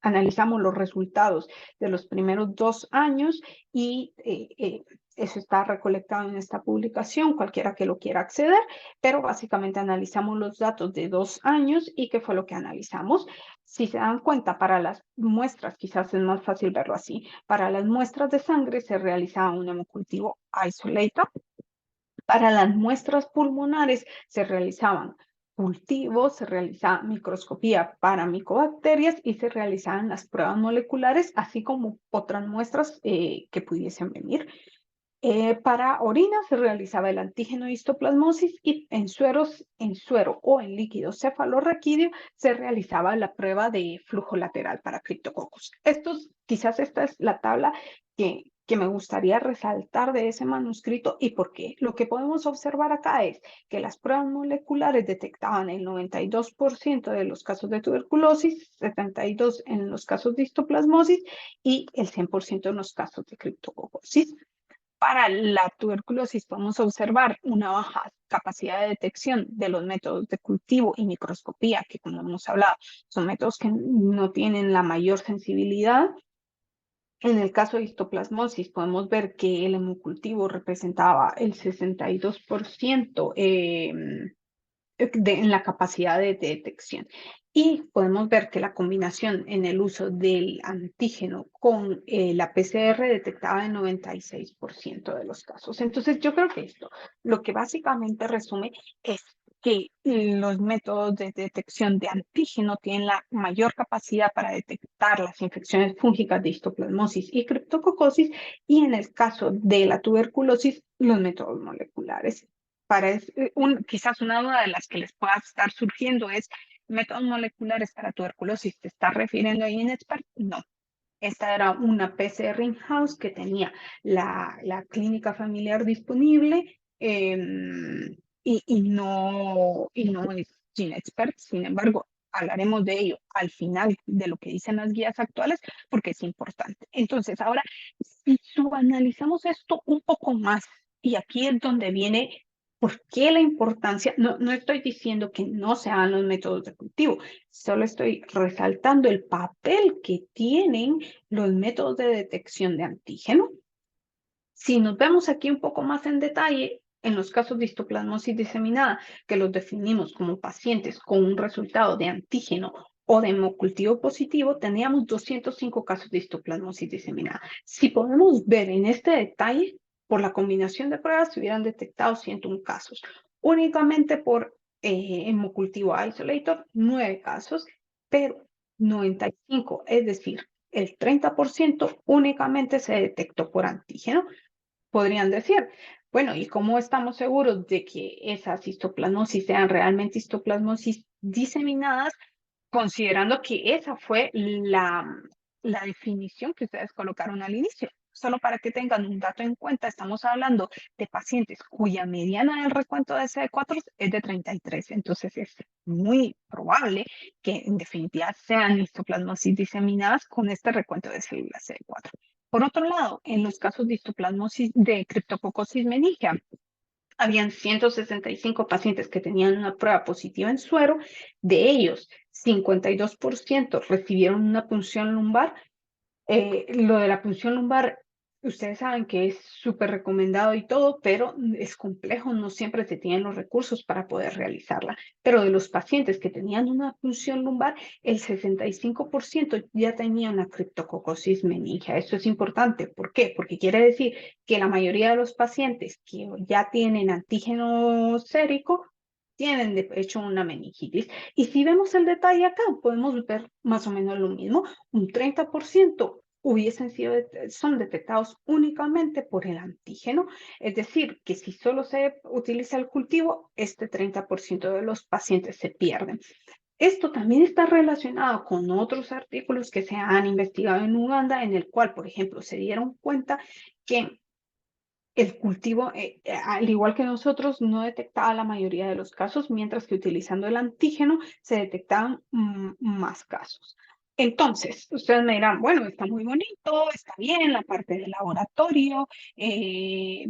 analizamos los resultados de los primeros 2 años y eso está recolectado en esta publicación, cualquiera que lo quiera acceder, pero básicamente analizamos los datos de 2 años y qué fue lo que analizamos. Si se dan cuenta, para las muestras, quizás es más fácil verlo así, para las muestras de sangre se realizaba un hemocultivo isolator. Para las muestras pulmonares se realizaban cultivos, se realizaba microscopía para micobacterias y se realizaban las pruebas moleculares, así como otras muestras que pudiesen venir. Para orina se realizaba el antígeno de histoplasmosis y en suero o en líquido cefalorraquídeo se realizaba la prueba de flujo lateral para criptococcus. Quizás esta es la tabla que me gustaría resaltar de ese manuscrito y por qué. Lo que podemos observar acá es que las pruebas moleculares detectaban el 92% de los casos de tuberculosis, 72% en los casos de histoplasmosis y el 100% en los casos de criptococosis. Para la tuberculosis podemos observar una baja capacidad de detección de los métodos de cultivo y microscopía, que como hemos hablado, son métodos que no tienen la mayor sensibilidad. En el caso de histoplasmosis podemos ver que el hemocultivo representaba el 62% en la capacidad de detección. Y podemos ver que la combinación en el uso del antígeno con la PCR detectaba el 96% de los casos. Entonces, yo creo que esto lo que básicamente resume es que los métodos de detección de antígeno tienen la mayor capacidad para detectar las infecciones fúngicas de histoplasmosis y criptococosis, y en el caso de la tuberculosis, los métodos moleculares. Quizás una duda de las que les pueda estar surgiendo es: ¿métodos moleculares para tuberculosis te estás refiriendo ahí en expert? No. Esta era una PCR in-house que tenía la clínica familiar disponible y no es sin expertos. Sin embargo, hablaremos de ello al final de lo que dicen las guías actuales porque es importante. Entonces, ahora, si subanalizamos esto un poco más, y aquí es donde viene por qué la importancia, no estoy diciendo que no se hagan los métodos de cultivo, solo estoy resaltando el papel que tienen los métodos de detección de antígeno. Si nos vemos aquí un poco más en detalle, en los casos de histoplasmosis diseminada, que los definimos como pacientes con un resultado de antígeno o de hemocultivo positivo, teníamos 205 casos de histoplasmosis diseminada. Si podemos ver en este detalle, por la combinación de pruebas se hubieran detectado 101 casos. Únicamente por hemocultivo isolator, 9 casos, pero 95, es decir, el 30% únicamente se detectó por antígeno. Podrían decir, bueno, ¿y cómo estamos seguros de que esas histoplasmosis sean realmente histoplasmosis diseminadas, considerando que esa fue la definición que ustedes colocaron al inicio? Solo para que tengan un dato en cuenta, estamos hablando de pacientes cuya mediana del recuento de CD4 es de 33. Entonces es muy probable que en definitiva sean histoplasmosis diseminadas con este recuento de células CD4. Por otro lado, en los casos de histoplasmosis de Cryptococcus meningia, habían 165 pacientes que tenían una prueba positiva en suero. De ellos, 52% recibieron una punción lumbar. Lo de la punción lumbar, ustedes saben que es súper recomendado y todo, pero es complejo, no siempre se tienen los recursos para poder realizarla. Pero de los pacientes que tenían una punción lumbar, el 65% ya tenía una criptococosis meningia. Esto es importante. ¿Por qué? Porque quiere decir que la mayoría de los pacientes que ya tienen antígeno sérico tienen de hecho una meningitis. Y si vemos el detalle acá, podemos ver más o menos lo mismo. Un 30% son detectados únicamente por el antígeno, es decir, que si solo se utiliza el cultivo, este 30% de los pacientes se pierden. Esto también está relacionado con otros artículos que se han investigado en Uganda, en el cual, por ejemplo, se dieron cuenta que el cultivo, al igual que nosotros, no detectaba la mayoría de los casos, mientras que utilizando el antígeno se detectaban más casos. Entonces, ustedes me dirán, bueno, está muy bonito, está bien la parte del laboratorio,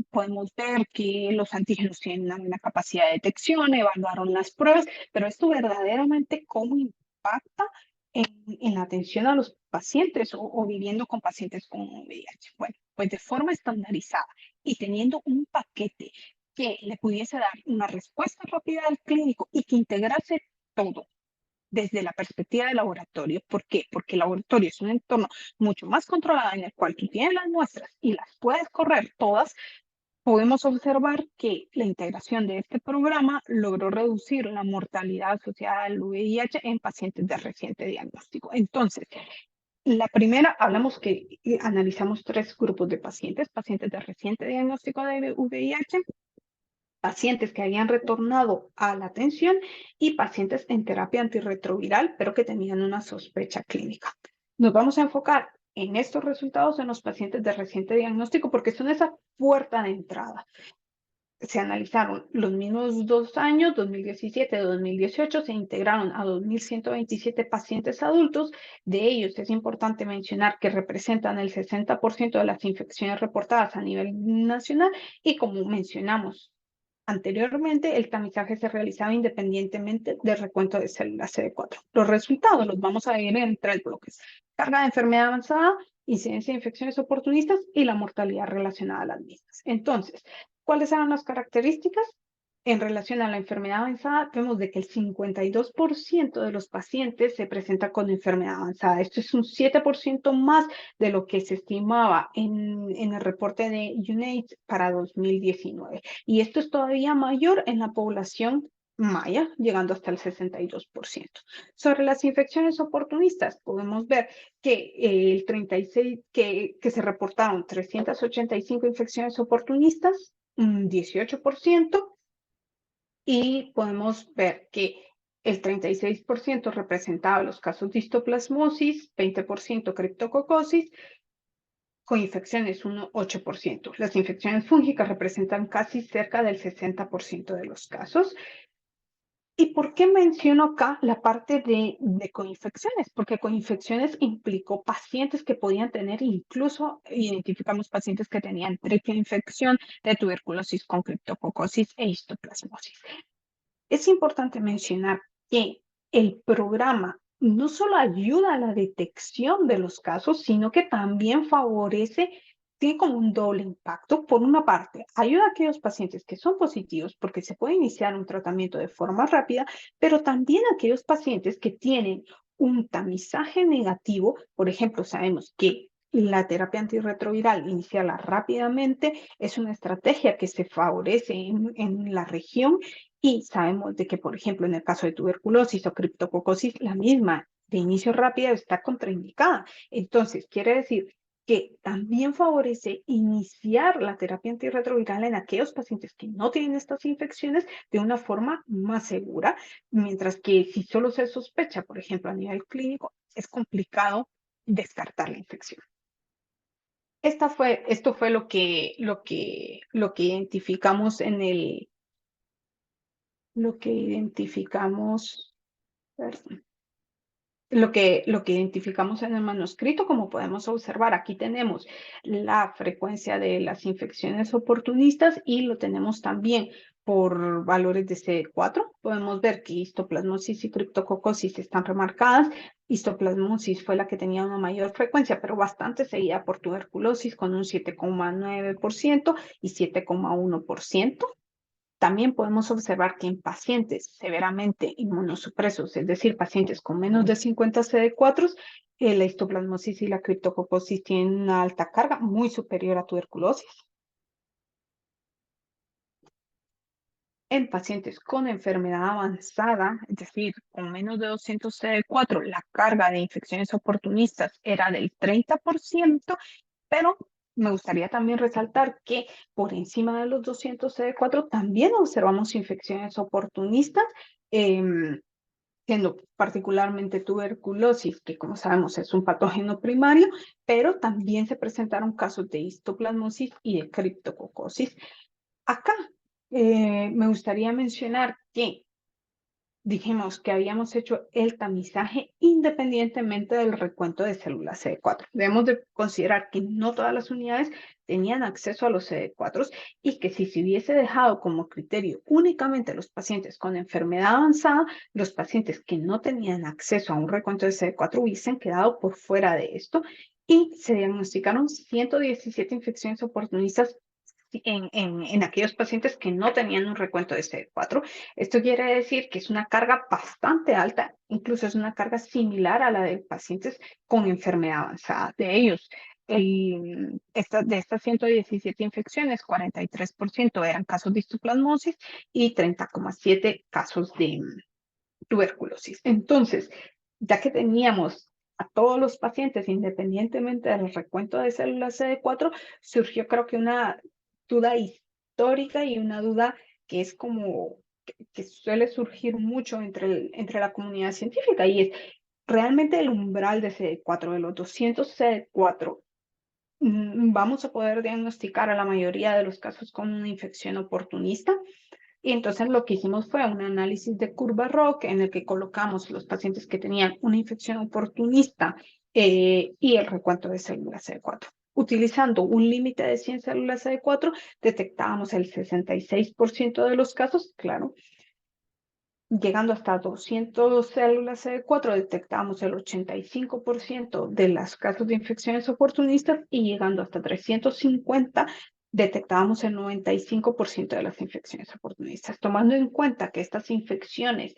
podemos ver que los antígenos tienen una capacidad de detección, evaluaron las pruebas, pero esto verdaderamente cómo impacta en la atención a los pacientes o viviendo con pacientes con VIH. Bueno, pues de forma estandarizada y teniendo un paquete que le pudiese dar una respuesta rápida al clínico y que integrase todo desde la perspectiva del laboratorio. ¿Por qué? Porque el laboratorio es un entorno mucho más controlado en el cual tú tienes las muestras y las puedes correr todas. Podemos observar que la integración de este programa logró reducir la mortalidad asociada al VIH en pacientes de reciente diagnóstico. Entonces, la primera, hablamos que analizamos 3 grupos de pacientes: pacientes de reciente diagnóstico de VIH, pacientes que habían retornado a la atención y pacientes en terapia antirretroviral, pero que tenían una sospecha clínica. Nos vamos a enfocar en estos resultados en los pacientes de reciente diagnóstico porque son esa puerta de entrada. Se analizaron los mismos 2 años, 2017 y 2018, se integraron a 2.127 pacientes adultos. De ellos es importante mencionar que representan el 60% de las infecciones reportadas a nivel nacional y, como mencionamos anteriormente, el tamizaje se realizaba independientemente del recuento de células CD4. Los resultados los vamos a ver en 3 bloques: carga de enfermedad avanzada, incidencia de infecciones oportunistas y la mortalidad relacionada a las mismas. Entonces, ¿cuáles eran las características? En relación a la enfermedad avanzada, vemos de que el 52% de los pacientes se presenta con enfermedad avanzada. Esto es un 7% más de lo que se estimaba en el reporte de UNAIDS para 2019. Y esto es todavía mayor en la población maya, llegando hasta el 62%. Sobre las infecciones oportunistas, podemos ver que el 36, que se reportaron 385 infecciones oportunistas, un 18%, y podemos ver que El 36% representaba los casos de histoplasmosis, 20% criptococosis, con infecciones 8%. Las infecciones fúngicas representan casi cerca del 60% de los casos. ¿Y por qué menciono acá la parte de coinfecciones? Porque coinfecciones implicó pacientes que podían tener, incluso identificamos pacientes que tenían triple infección de tuberculosis con criptococosis e histoplasmosis. Es importante mencionar que el programa no solo ayuda a la detección de los casos, sino que también tiene como un doble impacto. Por una parte, ayuda a aquellos pacientes que son positivos porque se puede iniciar un tratamiento de forma rápida, pero también a aquellos pacientes que tienen un tamizaje negativo. Por ejemplo, sabemos que la terapia antirretroviral, iniciarla rápidamente, es una estrategia que se favorece en la región, y sabemos de que, por ejemplo, en el caso de tuberculosis o criptococosis, la misma de inicio rápido está contraindicada. Entonces, quiere decir que también favorece iniciar la terapia antirretroviral en aquellos pacientes que no tienen estas infecciones de una forma más segura, mientras que si solo se sospecha, por ejemplo, a nivel clínico, es complicado descartar la infección. Esto fue lo que identificamos perdón, lo que identificamos en el manuscrito. Como podemos observar, aquí tenemos la frecuencia de las infecciones oportunistas y lo tenemos también por valores de CD4. Podemos ver que histoplasmosis y criptococosis están remarcadas. Histoplasmosis fue la que tenía una mayor frecuencia, pero bastante seguida por tuberculosis con un 7,9% y 7,1%. También podemos observar que en pacientes severamente inmunosupresos, es decir, pacientes con menos de 50 CD4, la histoplasmosis y la criptococosis tienen una alta carga muy superior a tuberculosis. En pacientes con enfermedad avanzada, es decir, con menos de 200 CD4, la carga de infecciones oportunistas era del 30%, pero me gustaría también resaltar que por encima de los 200 CD4 también observamos infecciones oportunistas, siendo particularmente tuberculosis, que como sabemos es un patógeno primario, pero también se presentaron casos de histoplasmosis y de criptococosis. Acá me gustaría mencionar que dijimos que habíamos hecho el tamizaje independientemente del recuento de células CD4. Debemos de considerar que no todas las unidades tenían acceso a los CD4 y que si se hubiese dejado como criterio únicamente los pacientes con enfermedad avanzada, los pacientes que no tenían acceso a un recuento de CD4 hubiesen quedado por fuera de esto, y se diagnosticaron 117 infecciones oportunistas en aquellos pacientes que no tenían un recuento de CD4. Esto quiere decir que es una carga bastante alta, incluso es una carga similar a la de pacientes con enfermedad avanzada. De ellos, de estas 117 infecciones, 43% eran casos de histoplasmosis y 30,7 casos de tuberculosis. Entonces, ya que teníamos a todos los pacientes, independientemente del recuento de células CD4, surgió, creo que, una duda histórica y una duda que es como que suele surgir mucho entre la comunidad científica, y es realmente el umbral de CD4, de los 200 CD4, vamos a poder diagnosticar a la mayoría de los casos con una infección oportunista. Y entonces lo que hicimos fue un análisis de curva ROC en el que colocamos los pacientes que tenían una infección oportunista y el recuento de células CD4. Utilizando un límite de 100 células CD4, detectábamos el 66% de los casos, claro. Llegando hasta 200 células CD4, detectamos el 85% de los casos de infecciones oportunistas, y llegando hasta 350, detectábamos el 95% de las infecciones oportunistas. Tomando en cuenta que estas infecciones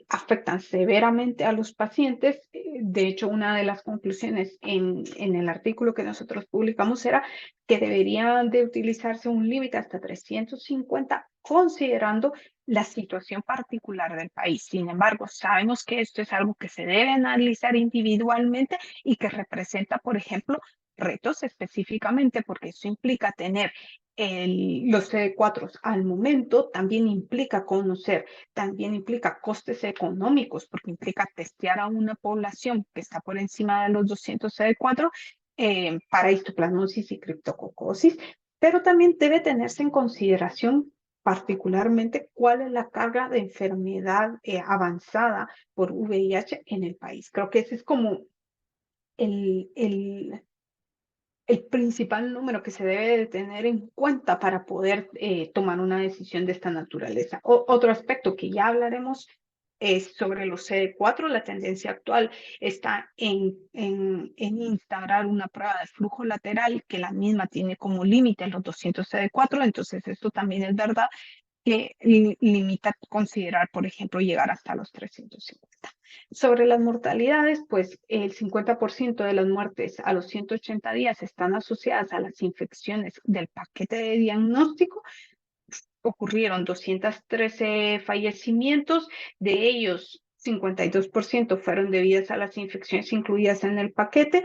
afectan severamente a los pacientes, de hecho, una de las conclusiones en el artículo que nosotros publicamos era que deberían de utilizarse un límite hasta 350, considerando la situación particular del país. Sin embargo, sabemos que esto es algo que se debe analizar individualmente y que representa, por ejemplo, retos específicamente, porque eso implica tener los CD4 al momento, también implica conocer, también implica costes económicos, porque implica testear a una población que está por encima de los 200 CD4 para histoplasmosis y criptococosis, pero también debe tenerse en consideración particularmente cuál es la carga de enfermedad avanzada por VIH en el país. Creo que ese es como el, el, el principal número que se debe de tener en cuenta para poder tomar una decisión de esta naturaleza. Otro aspecto que ya hablaremos es sobre los CD4. La tendencia actual está en instaurar una prueba de flujo lateral que la misma tiene como límite los 200 CD4. Entonces, esto también es verdad que limita considerar, por ejemplo, llegar hasta los 350. Sobre las mortalidades, pues el 50% de las muertes a los 180 días están asociadas a las infecciones del paquete de diagnóstico. Ocurrieron 213 fallecimientos, de ellos 52% fueron debidas a las infecciones incluidas en el paquete,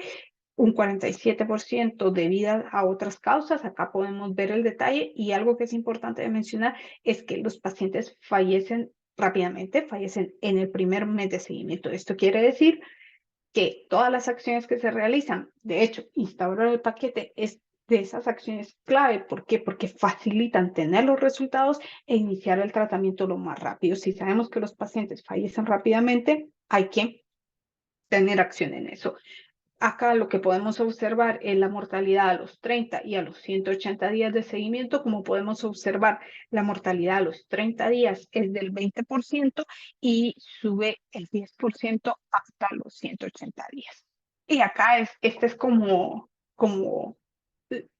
un 47% debido a otras causas. Acá podemos ver el detalle, y algo que es importante de mencionar es que los pacientes fallecen rápidamente, fallecen en el primer mes de seguimiento. Esto quiere decir que todas las acciones que se realizan, de hecho, instaurar el paquete es de esas acciones clave. ¿Por qué? Porque facilitan tener los resultados e iniciar el tratamiento lo más rápido. Si sabemos que los pacientes fallecen rápidamente, hay que tener acción en eso. Acá lo que podemos observar es la mortalidad a los 30 y a los 180 días de seguimiento. Como podemos observar, la mortalidad a los 30 días es del 20% y sube el 10% hasta los 180 días. Y acá esta es como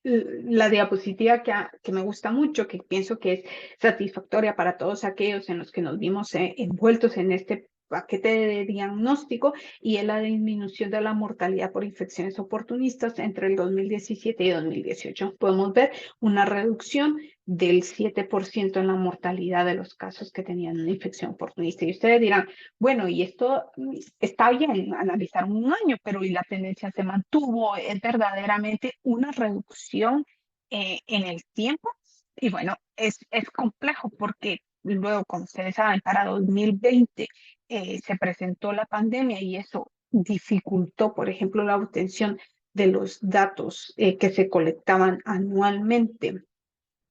la diapositiva que me gusta mucho, que pienso que es satisfactoria para todos aquellos en los que nos vimos envueltos en este paquete de diagnóstico, y es la disminución de la mortalidad por infecciones oportunistas entre el 2017 y 2018. Podemos ver una reducción del 7% en la mortalidad de los casos que tenían una infección oportunista. Y ustedes dirán, bueno, y esto está bien analizar un año, pero ¿y la tendencia se mantuvo? ¿Es verdaderamente una reducción en el tiempo? Y bueno, es complejo porque luego, como ustedes saben, para 2020 se presentó la pandemia y eso dificultó, por ejemplo, la obtención de los datos que se colectaban anualmente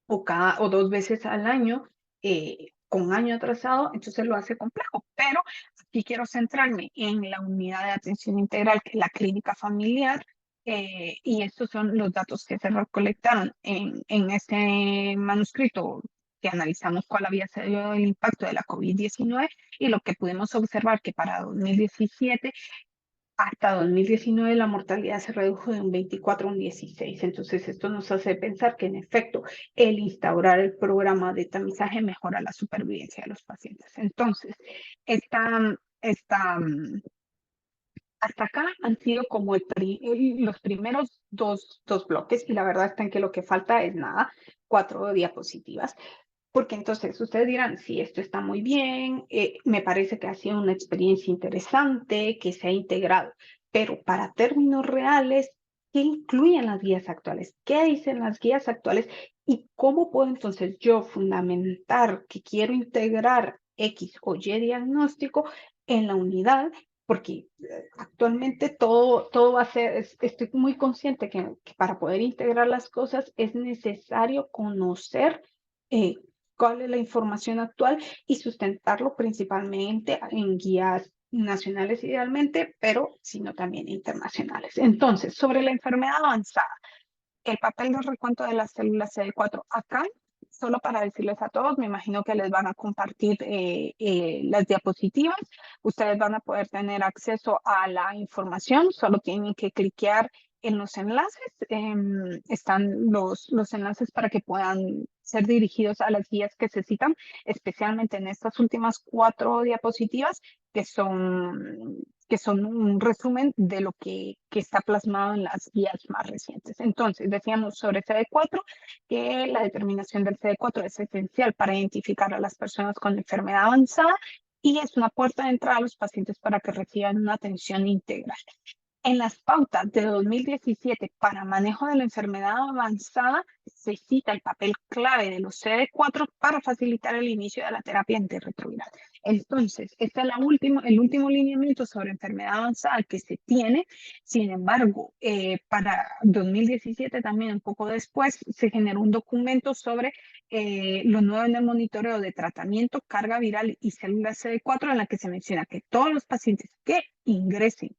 o 2 veces al año, con año atrasado. Entonces lo hace complejo. Pero aquí quiero centrarme en la unidad de atención integral, que es la clínica familiar, y estos son los datos que se recolectaron en este manuscrito que analizamos cuál había sido el impacto de la COVID-19, y lo que pudimos observar que para 2017 hasta 2019 la mortalidad se redujo de un 24 a un 16. Entonces esto nos hace pensar que en efecto el instaurar el programa de tamizaje mejora la supervivencia de los pacientes. Entonces, hasta acá han sido como los primeros dos bloques, y la verdad está en que lo que falta es nada, 4 diapositivas. Porque entonces ustedes dirán, sí, esto está muy bien, me parece que ha sido una experiencia interesante, que se ha integrado, pero para términos reales, ¿qué incluyen las guías actuales? ¿Qué dicen las guías actuales? ¿Y cómo puedo entonces yo fundamentar que quiero integrar X o Y diagnóstico en la unidad? Porque actualmente todo va a ser, estoy muy consciente que para poder integrar las cosas es necesario conocer cuál es la información actual y sustentarlo principalmente en guías nacionales idealmente, pero sino también internacionales. Entonces, sobre la enfermedad avanzada, el papel del recuento de las células CD4 acá, solo para decirles a todos, me imagino que les van a compartir las diapositivas. Ustedes van a poder tener acceso a la información, solo tienen que cliquear en los enlaces. Están los enlaces para que puedan ser dirigidos a las guías que se citan, especialmente en estas últimas 4 diapositivas, que son un resumen de lo que está plasmado en las guías más recientes. Entonces, decíamos sobre CD4 que la determinación del CD4 es esencial para identificar a las personas con enfermedad avanzada y es una puerta de entrada a los pacientes para que reciban una atención integral. En las pautas de 2017 para manejo de la enfermedad avanzada se cita el papel clave de los CD4 para facilitar el inicio de la terapia antirretroviral. Entonces, este es el último lineamiento sobre enfermedad avanzada que se tiene. Sin embargo, para 2017 también, un poco después, se generó un documento sobre lo nuevo en el monitoreo de tratamiento, carga viral y células CD4, en la que se menciona que todos los pacientes que ingresen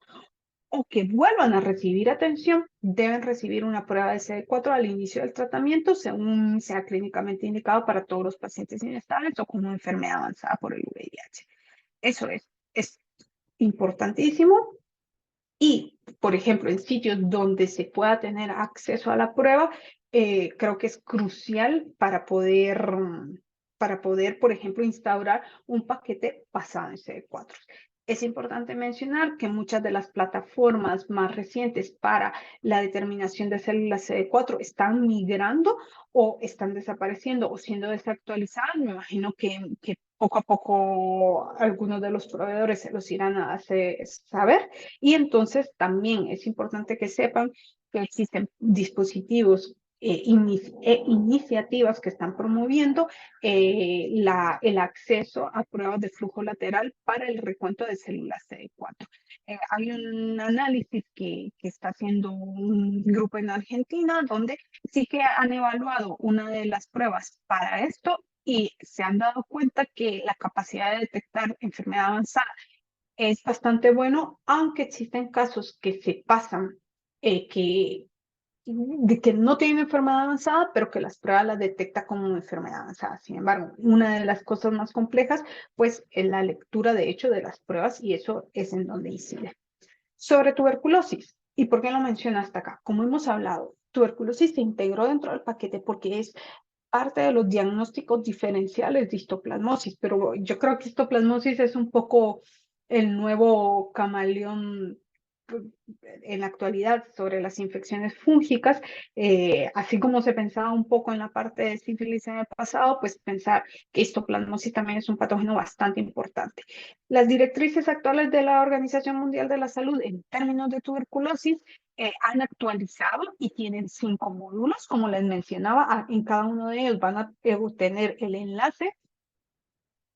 o que vuelvan a recibir atención, deben recibir una prueba de CD4 al inicio del tratamiento, según sea clínicamente indicado para todos los pacientes inestables o con una enfermedad avanzada por el VIH. Eso es importantísimo. Y, por ejemplo, en sitios donde se pueda tener acceso a la prueba, creo que es crucial para poder, por ejemplo, instaurar un paquete basado en CD4. Es importante mencionar que muchas de las plataformas más recientes para la determinación de células CD4 están migrando o están desapareciendo o siendo desactualizadas. Me imagino que poco a poco algunos de los proveedores se los irán a hacer saber. Y entonces también es importante que sepan que existen dispositivos iniciativas que están promoviendo el acceso a pruebas de flujo lateral para el recuento de células CD4. Hay un análisis que está haciendo un grupo en Argentina donde sí que han evaluado una de las pruebas para esto y se han dado cuenta que la capacidad de detectar enfermedad avanzada es bastante bueno, aunque existen casos que se pasan, de que no tienen enfermedad avanzada, pero que las pruebas las detecta como una enfermedad avanzada. Sin embargo, una de las cosas más complejas, pues, es la lectura, de hecho, de las pruebas, y eso es en donde incide. Sobre tuberculosis, ¿y por qué lo menciono hasta acá? Como hemos hablado, tuberculosis se integró dentro del paquete porque es parte de los diagnósticos diferenciales de histoplasmosis, pero yo creo que histoplasmosis es un poco el nuevo camaleón en la actualidad sobre las infecciones fúngicas, así como se pensaba un poco en la parte de sífilis en el pasado, pues pensar que histoplasmosis también es un patógeno bastante importante. Las directrices actuales de la Organización Mundial de la Salud en términos de tuberculosis han actualizado y tienen 5 módulos, como les mencionaba, en cada uno de ellos van a tener el enlace.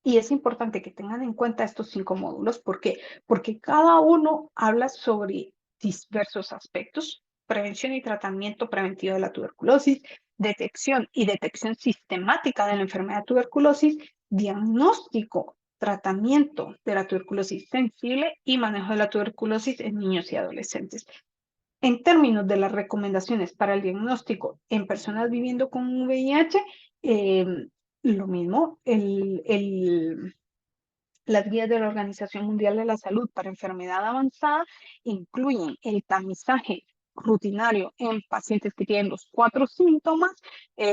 Y es importante que tengan en cuenta estos 5 módulos. ¿Por qué? Porque cada uno habla sobre diversos aspectos: prevención y tratamiento preventivo de la tuberculosis, detección y detección sistemática de la enfermedad de tuberculosis, diagnóstico, tratamiento de la tuberculosis sensible y manejo de la tuberculosis en niños y adolescentes. En términos de las recomendaciones para el diagnóstico en personas viviendo con VIH, lo mismo, las guías de la Organización Mundial de la Salud para enfermedad avanzada incluyen el tamizaje rutinario en pacientes que tienen los 4 síntomas,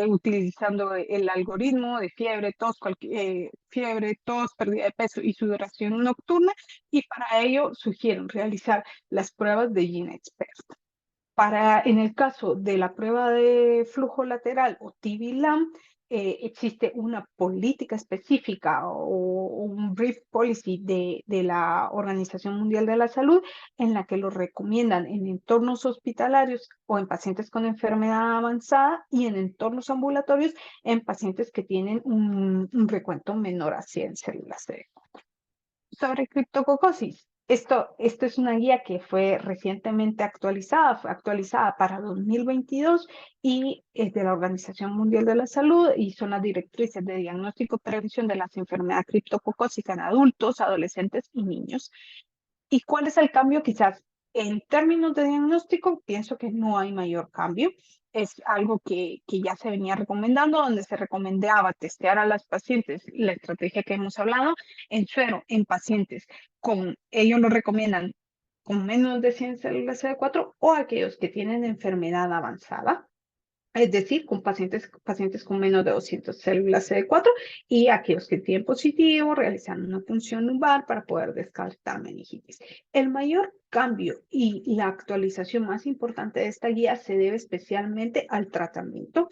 utilizando el algoritmo de fiebre, tos, pérdida de peso y sudoración nocturna, y para ello sugieren realizar las pruebas de GeneXpert. En el caso de la prueba de flujo lateral o TB-LAM, existe una política específica o un brief policy de la Organización Mundial de la Salud, en la que lo recomiendan en entornos hospitalarios o en pacientes con enfermedad avanzada, y en entornos ambulatorios en pacientes que tienen un recuento menor a 100 células CD. Sobre criptococosis. Esto es una guía que fue recientemente actualizada, fue actualizada para 2022 y es de la Organización Mundial de la Salud, y son las directrices de diagnóstico y prevención de las enfermedades criptococócicas en adultos, adolescentes y niños. ¿Y cuál es el cambio? Quizás en términos de diagnóstico, pienso que no hay mayor cambio. Es algo que ya se venía recomendando, donde se recomendaba testear a las pacientes, la estrategia que hemos hablado, en suero, en pacientes ellos lo recomiendan con menos de 100 células CD4 o aquellos que tienen enfermedad avanzada, es decir, con pacientes con menos de 200 células CD4, y aquellos que tienen positivo realizan una punción lumbar para poder descartar meningitis. El mayor cambio y la actualización más importante de esta guía se debe especialmente al tratamiento.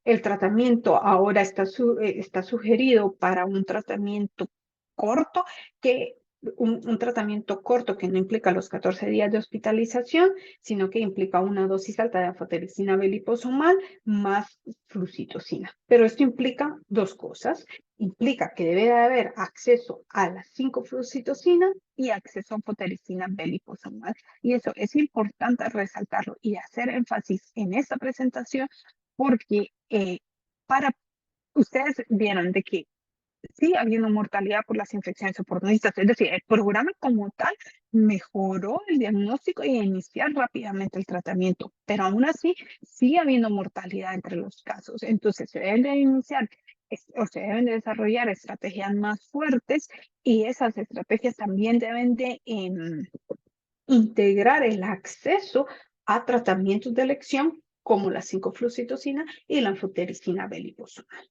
El tratamiento ahora está sugerido para un tratamiento corto que un tratamiento corto que no implica los 14 días de hospitalización, sino que implica una dosis alta de anfotericina B liposomal más flucitocina. Pero esto implica dos cosas. Implica que debe de haber acceso a la 5-flucitocina y acceso a anfotericina B liposomal. Y eso es importante resaltarlo y hacer énfasis en esta presentación porque para ustedes vieron de que sigue habiendo mortalidad por las infecciones oportunistas. Es decir, el programa como tal mejoró el diagnóstico y iniciar rápidamente el tratamiento, pero aún así sigue habiendo mortalidad entre los casos. Entonces, se deben de iniciar o se deben de desarrollar estrategias más fuertes y esas estrategias también deben de integrar el acceso a tratamientos de elección como la 5-flucitocina y la anfotericina B liposomal.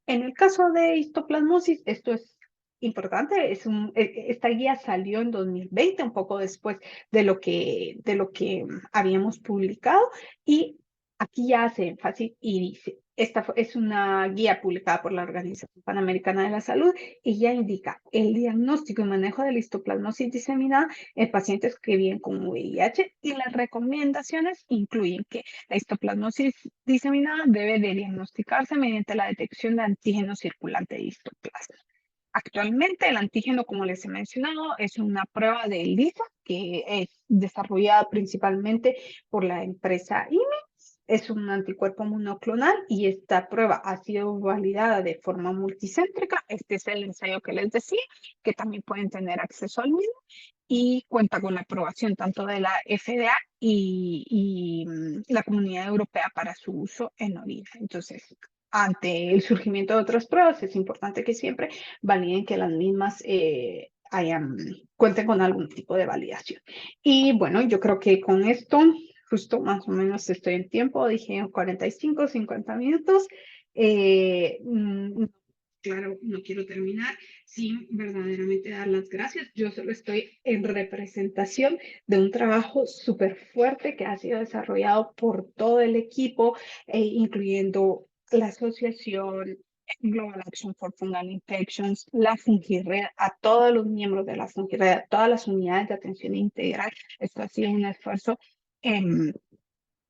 En el caso de histoplasmosis, esto es importante, esta guía salió en 2020, un poco después de lo que habíamos publicado, y aquí ya hace énfasis y dice, esta es una guía publicada por la Organización Panamericana de la Salud y ya indica el diagnóstico y manejo de la histoplasmosis diseminada en pacientes que viven con VIH y las recomendaciones incluyen que la histoplasmosis diseminada debe de diagnosticarse mediante la detección de antígeno circulante de histoplasma. Actualmente el antígeno, como les he mencionado, es una prueba de ELISA que es desarrollada principalmente por la empresa IME. Es un anticuerpo monoclonal y esta prueba ha sido validada de forma multicéntrica. Este es el ensayo que les decía, que también pueden tener acceso al mismo y cuenta con la aprobación tanto de la FDA y la Comunidad Europea para su uso en orina. Entonces, ante el surgimiento de otras pruebas, es importante que siempre validen que las mismas cuenten con algún tipo de validación. Y bueno, yo creo que con esto, justo más o menos estoy en tiempo, dije 45, 50 minutos. Claro, no quiero terminar sin verdaderamente dar las gracias. Yo solo estoy en representación de un trabajo súper fuerte que ha sido desarrollado por todo el equipo, incluyendo la asociación Global Action for Fungal Infections, la Fungired, a todos los miembros de la Fungired, a todas las unidades de atención integral. Esto ha sido un esfuerzo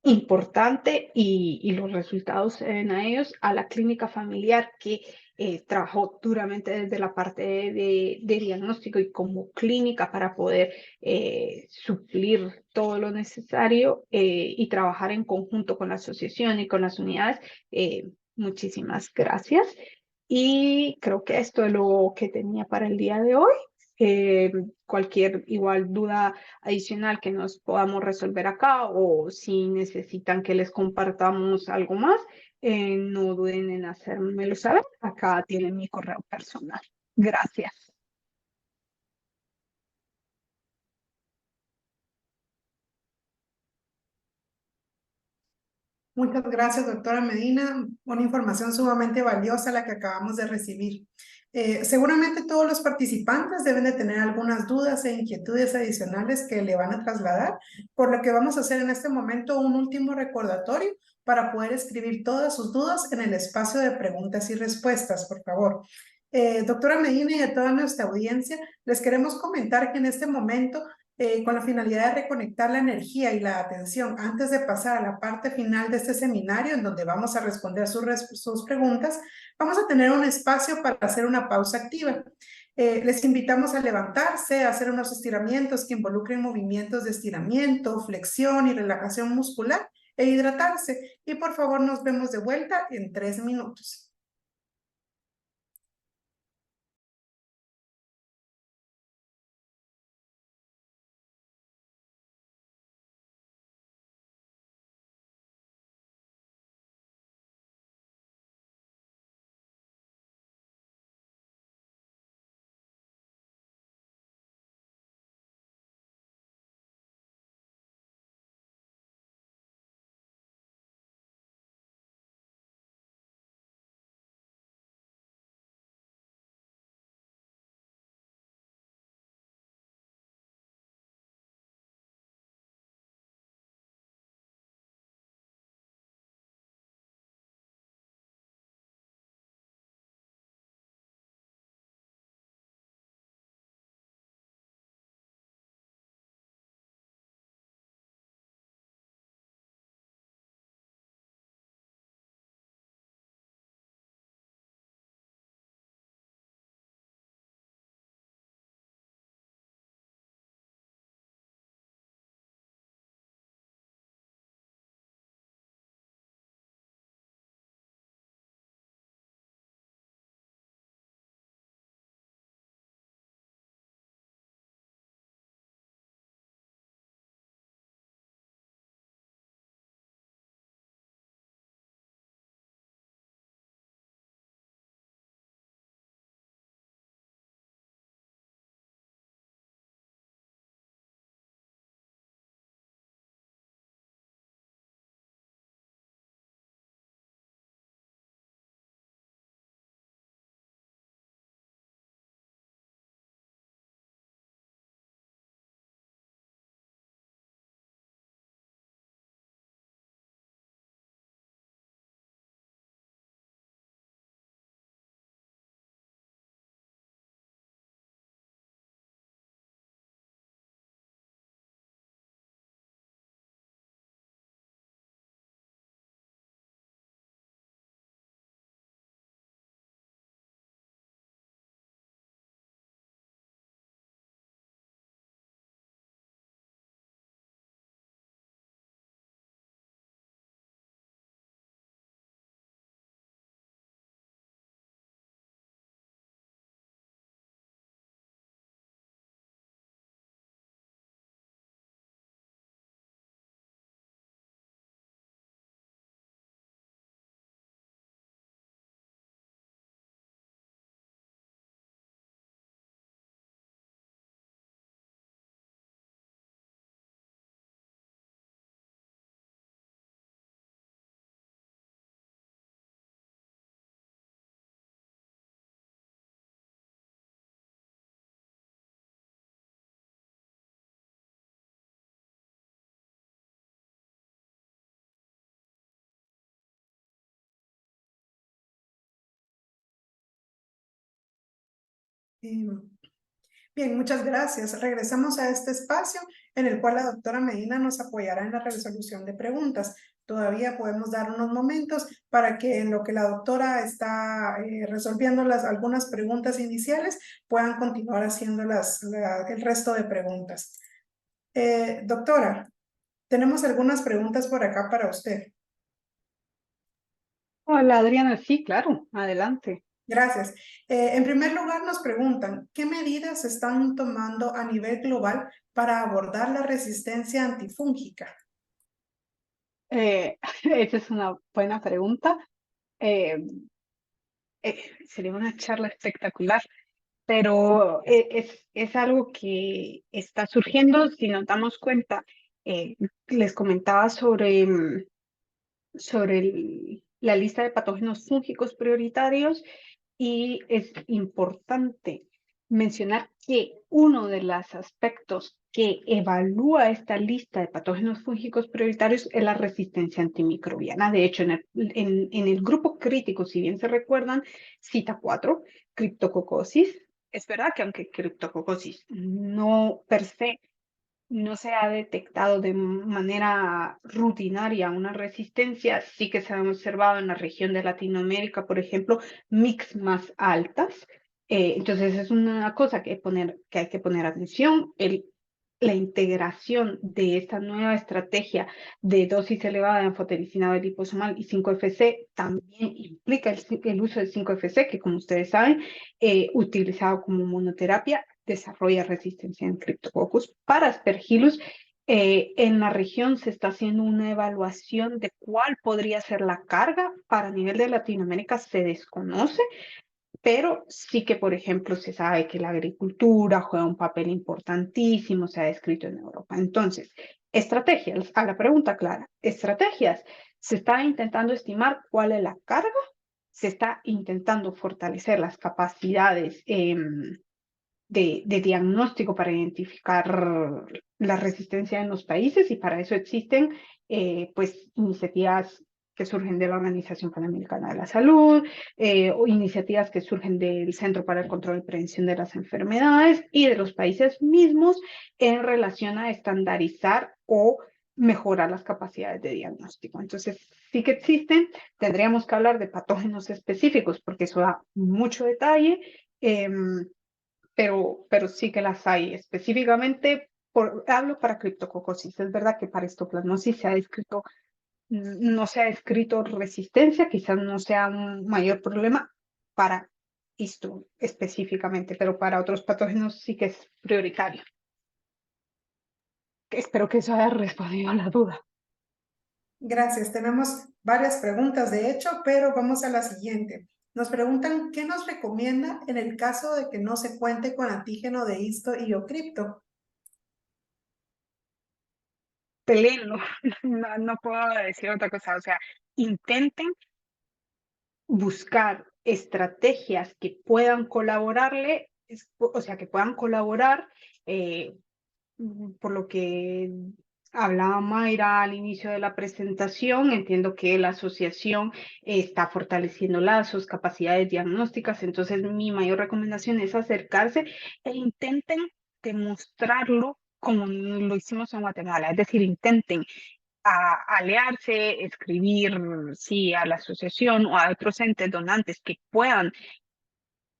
importante y los resultados se ven a ellos, a la clínica familiar que trabajó duramente desde la parte de diagnóstico y como clínica para poder suplir todo lo necesario y trabajar en conjunto con la asociación y con las unidades. Muchísimas gracias. Y creo que esto es lo que tenía para el día de hoy. Cualquier igual duda adicional que nos podamos resolver acá o si necesitan que les compartamos algo más, no duden en hacérmelo saber. Acá tienen mi correo personal. Gracias. Muchas gracias, doctora Medina. Una información sumamente valiosa la que acabamos de recibir. Seguramente todos los participantes deben de tener algunas dudas e inquietudes adicionales que le van a trasladar, por lo que vamos a hacer en este momento un último recordatorio para poder escribir todas sus dudas en el espacio de preguntas y respuestas, por favor. Doctora Medina y a toda nuestra audiencia, les queremos comentar que en este momento con la finalidad de reconectar la energía y la atención antes de pasar a la parte final de este seminario, en donde vamos a responder sus preguntas, vamos a tener un espacio para hacer una pausa activa. Les invitamos a levantarse, a hacer unos estiramientos que involucren movimientos de estiramiento, flexión y relajación muscular e hidratarse. Y por favor, nos vemos de vuelta en 3 minutos. Bien, muchas gracias. Regresamos a este espacio en el cual la doctora Medina nos apoyará en la resolución de preguntas. Todavía podemos dar unos momentos para que en lo que la doctora está resolviendo algunas preguntas iniciales, puedan continuar haciendo el resto de preguntas. Doctora, tenemos algunas preguntas por acá para usted. Hola Adriana, sí, claro, adelante. Gracias. En primer lugar, nos preguntan, ¿qué medidas se están tomando a nivel global para abordar la resistencia antifúngica? Esa es una buena pregunta. Eh, Sería una charla espectacular, pero es algo que está surgiendo. Si nos damos cuenta, les comentaba sobre la lista de patógenos fúngicos prioritarios, y es importante mencionar que uno de los aspectos que evalúa esta lista de patógenos fúngicos prioritarios es la resistencia antimicrobiana. De hecho, en el grupo crítico, si bien se recuerdan, cita 4, criptococosis. Es verdad que aunque criptococosis no per se no se ha detectado de manera rutinaria una resistencia, sí que se ha observado en la región de Latinoamérica, por ejemplo, mix más altas. Entonces es una cosa que hay que poner atención. La integración de esta nueva estrategia de dosis elevada de anfotericina liposomal y 5-FC también implica el uso de 5-FC, que como ustedes saben, utilizado como monoterapia, desarrolla resistencia en Cryptococcus. Para Aspergillus, en la región se está haciendo una evaluación de cuál podría ser la carga. Para nivel de Latinoamérica se desconoce, pero sí que, por ejemplo, se sabe que la agricultura juega un papel importantísimo, se ha descrito en Europa. Entonces, estrategias, a la pregunta clara, estrategias. Se está intentando estimar cuál es la carga, se está intentando fortalecer las capacidades de diagnóstico para identificar la resistencia en los países, y para eso existen pues iniciativas que surgen de la Organización Panamericana de la Salud, o iniciativas que surgen del Centro para el Control y Prevención de las Enfermedades y de los países mismos en relación a estandarizar o mejorar las capacidades de diagnóstico. Entonces, sí que existen. Tendríamos que hablar de patógenos específicos porque eso da mucho detalle, pero sí que las hay. Específicamente, hablo para criptococosis. Es verdad que para histoplasmosis no se ha descrito resistencia, quizás no sea un mayor problema para esto específicamente, pero para otros patógenos sí que es prioritario. Espero que eso haya respondido a la duda. Gracias. Tenemos varias preguntas, de hecho, pero vamos a la siguiente. Nos preguntan, ¿qué nos recomienda en el caso de que no se cuente con antígeno de histo y o cripto? Peleenlo. No puedo decir otra cosa. O sea, intenten buscar estrategias que puedan colaborarle, o sea, que puedan colaborar, por lo que hablaba Mayra al inicio de la presentación. Entiendo que la asociación está fortaleciendo lazos, capacidades diagnósticas. Entonces mi mayor recomendación es acercarse e intenten demostrarlo como lo hicimos en Guatemala, es decir, intenten aliarse, escribir, sí, a la asociación o a otros entes donantes que puedan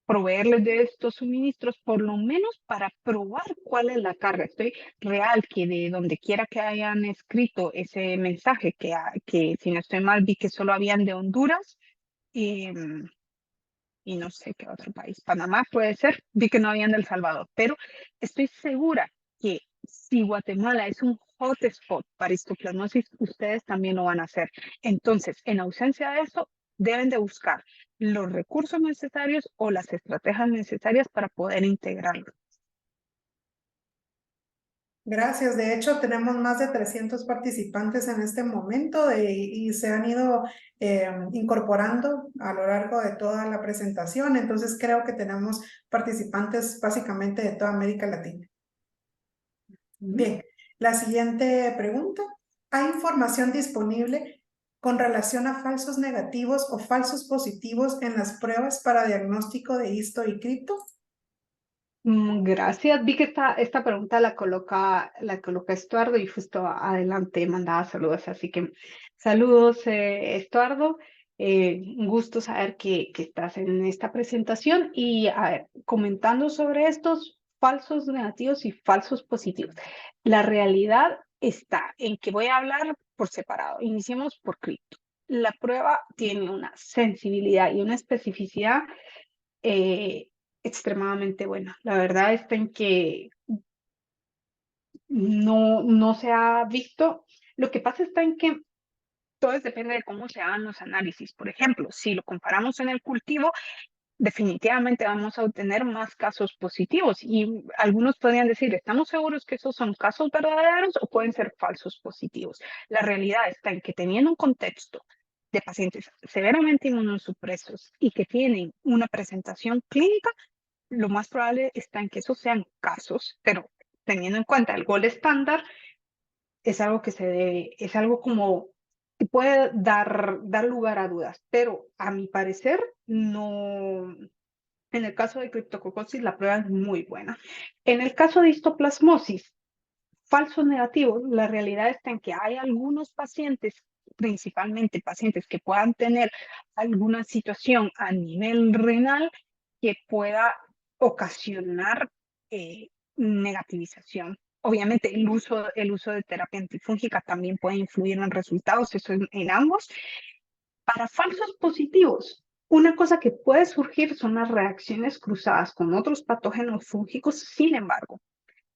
proveerles de estos suministros, por lo menos para probar cuál es la carga. Estoy real que de donde quiera que hayan escrito ese mensaje, que si no estoy mal, vi que solo habían de Honduras y no sé qué otro país, Panamá puede ser, vi que no habían de El Salvador, pero estoy segura que si Guatemala es un hotspot para histoplasmosis, ustedes también lo van a hacer. Entonces, en ausencia de eso, deben de buscar los recursos necesarios o las estrategias necesarias para poder integrarlo. Gracias. De hecho, tenemos más de 300 participantes en este momento y se han ido incorporando a lo largo de toda la presentación. Entonces, creo que tenemos participantes básicamente de toda América Latina. Bien, la siguiente pregunta. ¿Hay información disponible con relación a falsos negativos o falsos positivos en las pruebas para diagnóstico de histo y cripto? Gracias. Vi que esta pregunta la coloca Estuardo y justo adelante mandaba saludos. Así que saludos, Estuardo. Un gusto saber que estás en esta presentación y a ver, comentando sobre estos falsos negativos y falsos positivos. La realidad está en que voy a hablar por separado. Iniciemos por cripto. La prueba tiene una sensibilidad y una especificidad eh, extremadamente buena. La verdad está en que no se ha visto. Lo que pasa está en que todo depende de cómo se hagan los análisis. Por ejemplo, si lo comparamos en el cultivo, definitivamente vamos a obtener más casos positivos y algunos podrían decir, ¿estamos seguros que esos son casos verdaderos o pueden ser falsos positivos? La realidad está en que teniendo un contexto de pacientes severamente inmunosupresos y que tienen una presentación clínica, lo más probable está en que esos sean casos, pero teniendo en cuenta el gol estándar, es algo que se debe, es algo como que puede dar lugar a dudas, pero a mi parecer no. En el caso de criptococosis, la prueba es muy buena. En el caso de histoplasmosis, falso negativo, la realidad está en que hay algunos pacientes, principalmente pacientes que puedan tener alguna situación a nivel renal que pueda ocasionar negativización. Obviamente el uso de terapia antifúngica también puede influir en resultados, eso en ambos. Para falsos positivos, una cosa que puede surgir son las reacciones cruzadas con otros patógenos fúngicos, sin embargo,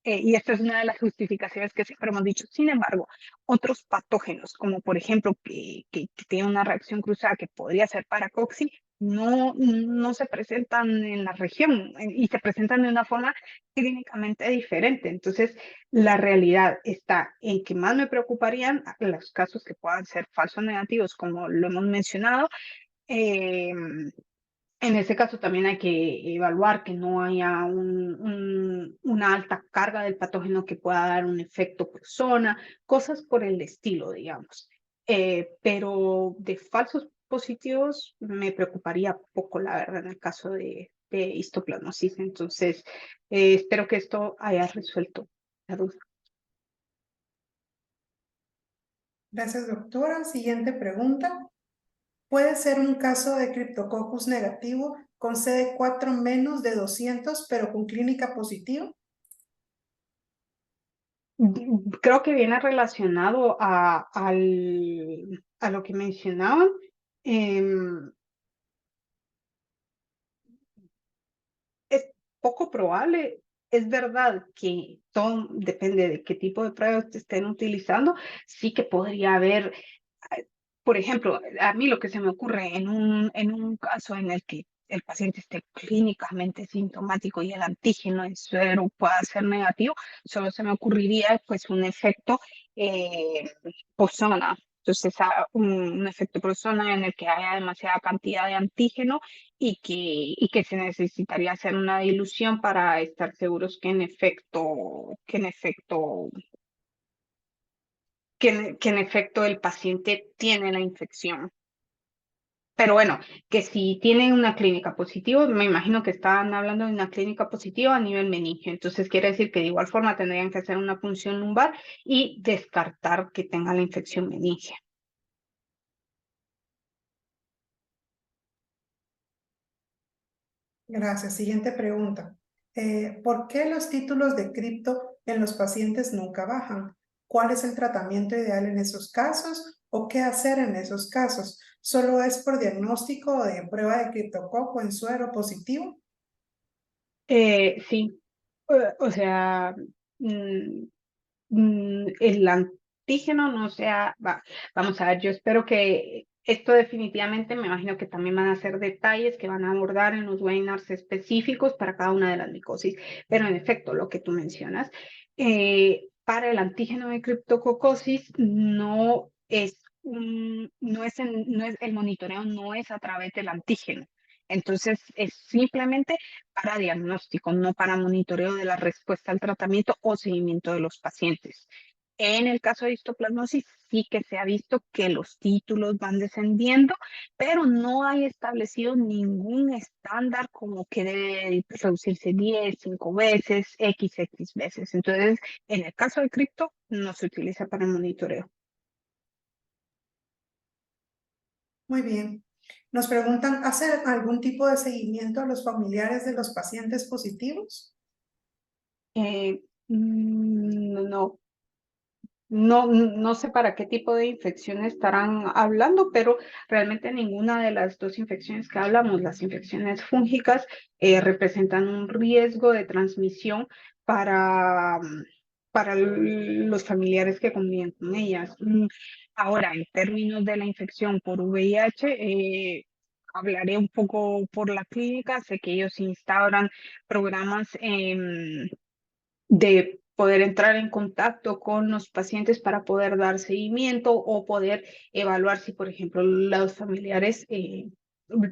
y esta es una de las justificaciones que siempre hemos dicho. Sin embargo, otros patógenos, como por ejemplo que tiene una reacción cruzada que podría ser paracoxi, no se presentan en la región y se presentan de una forma clínicamente diferente. Entonces, la realidad está en que más me preocuparían los casos que puedan ser falsos negativos, como lo hemos mencionado. Eh, en ese caso también hay que evaluar que no haya una alta carga del patógeno que pueda dar un efecto persona, cosas por el estilo, digamos. Pero de falsos positivos me preocuparía poco, la verdad, en el caso de histoplasmosis. Entonces, espero que esto haya resuelto la duda. Gracias, doctora. Siguiente pregunta. ¿Puede ser un caso de Cryptococcus negativo con CD4 menos de 200, pero con clínica positiva? Creo que viene relacionado a lo que mencionaban. Em, es poco probable. Es verdad que todo depende de qué tipo de pruebas te estén utilizando. Sí que podría haber, por ejemplo, a mí lo que se me ocurre en un caso en el que el paciente esté clínicamente sintomático y el antígeno en suero pueda ser negativo, solo se me ocurriría pues un efecto eh, Posona. Entonces, un efecto Posona en el que haya demasiada cantidad de antígeno y que se necesitaría hacer una dilución para estar seguros que en efecto el paciente tiene la infección. Pero bueno, que si tienen una clínica positiva, me imagino que estaban hablando de una clínica positiva a nivel meningio. Entonces quiere decir que de igual forma tendrían que hacer una punción lumbar y descartar que tenga la infección meningia. Gracias. Siguiente pregunta. ¿Por qué los títulos de cripto en los pacientes nunca bajan? ¿Cuál es el tratamiento ideal en esos casos o qué hacer en esos casos? ¿Solo es por diagnóstico o de prueba de criptococo en suero positivo? Sí, o sea, mm, el antígeno no sea, vamos a ver, yo espero que esto definitivamente, me imagino que también van a ser detalles que van a abordar en los webinars específicos para cada una de las micosis, pero en efecto, lo que tú mencionas, para el antígeno de criptococosis el monitoreo no es a través del antígeno. Entonces, es simplemente para diagnóstico, no para monitoreo de la respuesta al tratamiento o seguimiento de los pacientes. En el caso de histoplasmosis, sí que se ha visto que los títulos van descendiendo, pero no hay establecido ningún estándar como que debe reducirse 10, 5 veces, XX veces. Entonces, en el caso de cripto, no se utiliza para el monitoreo. Muy bien. Nos preguntan, ¿hacer algún tipo de seguimiento a los familiares de los pacientes positivos? No, no sé para qué tipo de infecciones estarán hablando, pero realmente ninguna de las dos infecciones que hablamos, las infecciones fúngicas, representan un riesgo de transmisión para, para los familiares que conviven con ellas. Ahora, en términos de la infección por VIH, hablaré un poco por la clínica. Sé que ellos instauran programas de poder entrar en contacto con los pacientes para poder dar seguimiento o poder evaluar si, por ejemplo, los familiares,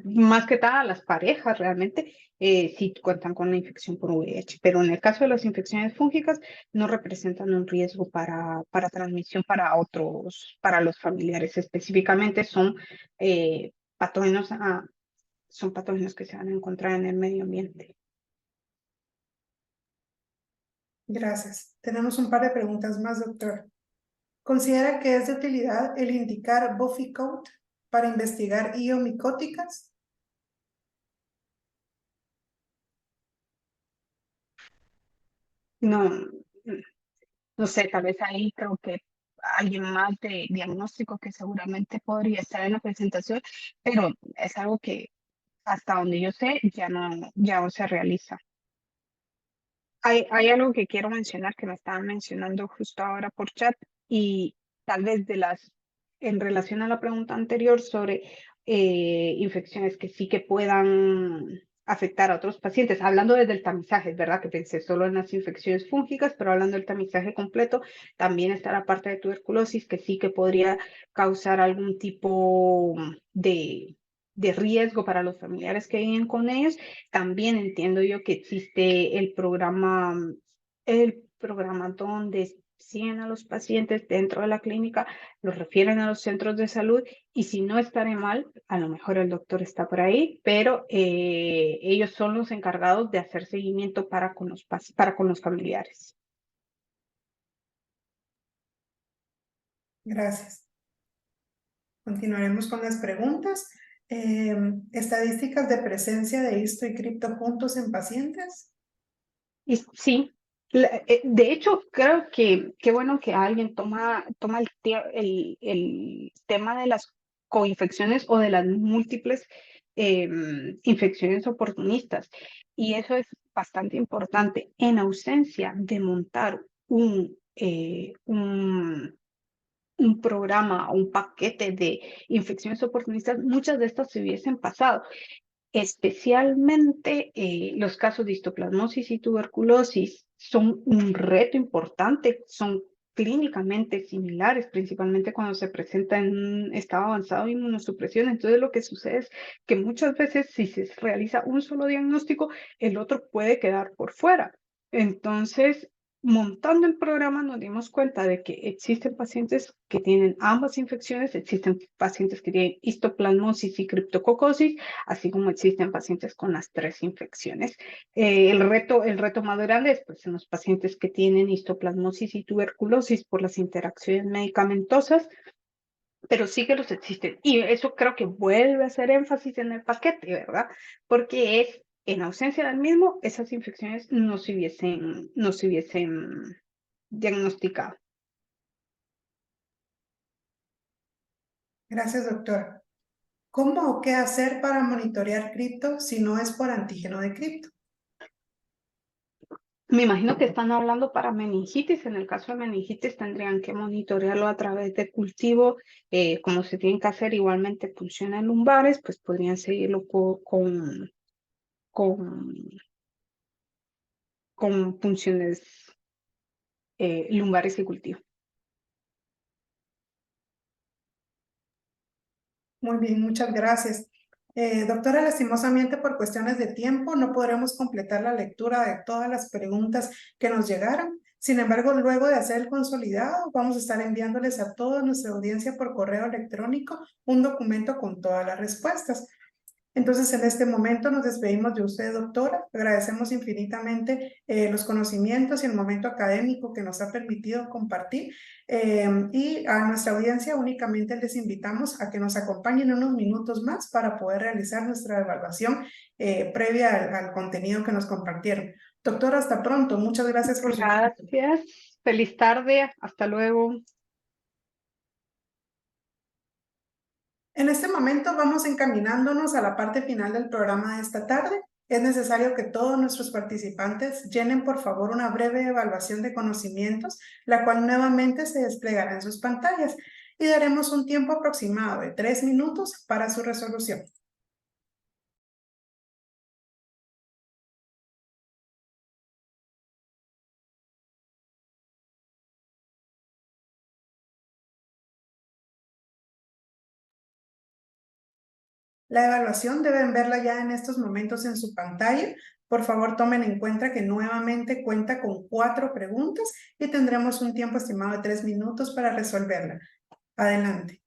más que nada las parejas realmente, si cuentan con la infección por VIH. Pero en el caso de las infecciones fúngicas, no representan un riesgo para transmisión para otros, para los familiares. Específicamente patógenos, son patógenos que se van a encontrar en el medio ambiente. Gracias. Tenemos un par de preguntas más, doctor. ¿Considera que es de utilidad el indicar Buffy Code para investigar iomicóticas? No, no sé, tal vez ahí creo que alguien más de diagnóstico que seguramente podría estar en la presentación, pero es algo que hasta donde yo sé ya no se realiza. Hay algo que quiero mencionar que me estaban mencionando justo ahora por chat y tal vez en relación a la pregunta anterior sobre infecciones que sí que puedan afectar a otros pacientes, hablando desde el tamizaje, es verdad que pensé solo en las infecciones fúngicas, pero hablando del tamizaje completo, también está la parte de tuberculosis que sí que podría causar algún tipo de riesgo para los familiares que viven con ellos. También entiendo yo que existe el programa donde siguen a los pacientes dentro de la clínica, los refieren a los centros de salud y si no estaré mal, a lo mejor el doctor está por ahí, pero ellos son los encargados de hacer seguimiento para con los familiares. Gracias. Continuaremos con las preguntas. ¿Estadísticas de presencia de histo y cripto juntos en pacientes? Y sí, de hecho, creo que qué bueno que alguien toma el tema de las coinfecciones o de las múltiples infecciones oportunistas. Y eso es bastante importante. En ausencia de montar un programa o un paquete de infecciones oportunistas, muchas de estas se hubiesen pasado. Especialmente los casos de histoplasmosis y tuberculosis son un reto importante, son clínicamente similares, principalmente cuando se presenta en un estado avanzado de inmunosupresión. Entonces lo que sucede es que muchas veces si se realiza un solo diagnóstico, el otro puede quedar por fuera. Entonces, montando el programa nos dimos cuenta de que existen pacientes que tienen ambas infecciones, existen pacientes que tienen histoplasmosis y criptococosis, así como existen pacientes con las tres infecciones. El reto más grande es pues, en los pacientes que tienen histoplasmosis y tuberculosis por las interacciones medicamentosas, pero sí que los existen. Y eso creo que vuelve a hacer énfasis en el paquete, ¿verdad? Porque es, en ausencia del mismo, esas infecciones no se hubiesen diagnosticado. Gracias, doctora. ¿Cómo o qué hacer para monitorear cripto si no es por antígeno de cripto? Me imagino que están hablando para meningitis. En el caso de meningitis tendrían que monitorearlo a través de cultivo, como se tienen que hacer igualmente funciones lumbares, pues podrían seguirlo con, con funciones lumbares y cultivo. Muy bien, muchas gracias. Doctora, lastimosamente por cuestiones de tiempo no podremos completar la lectura de todas las preguntas que nos llegaron. Sin embargo, luego de hacer el consolidado, vamos a estar enviándoles a toda nuestra audiencia por correo electrónico un documento con todas las respuestas. Entonces, en este momento nos despedimos de usted, doctora. Agradecemos infinitamente los conocimientos y el momento académico que nos ha permitido compartir. Y a nuestra audiencia únicamente les invitamos a que nos acompañen unos minutos más para poder realizar nuestra evaluación previa al contenido que nos compartieron. Doctora, hasta pronto. Muchas gracias por su tiempo. Gracias. Feliz tarde. Hasta luego. En este momento vamos encaminándonos a la parte final del programa de esta tarde. Es necesario que todos nuestros participantes llenen por favor una breve evaluación de conocimientos, la cual nuevamente se desplegará en sus pantallas y daremos un tiempo aproximado de 3 minutos para su resolución. La evaluación deben verla ya en estos momentos en su pantalla. Por favor, tomen en cuenta que nuevamente cuenta con 4 preguntas y tendremos un tiempo estimado de 3 minutos para resolverla. Adelante.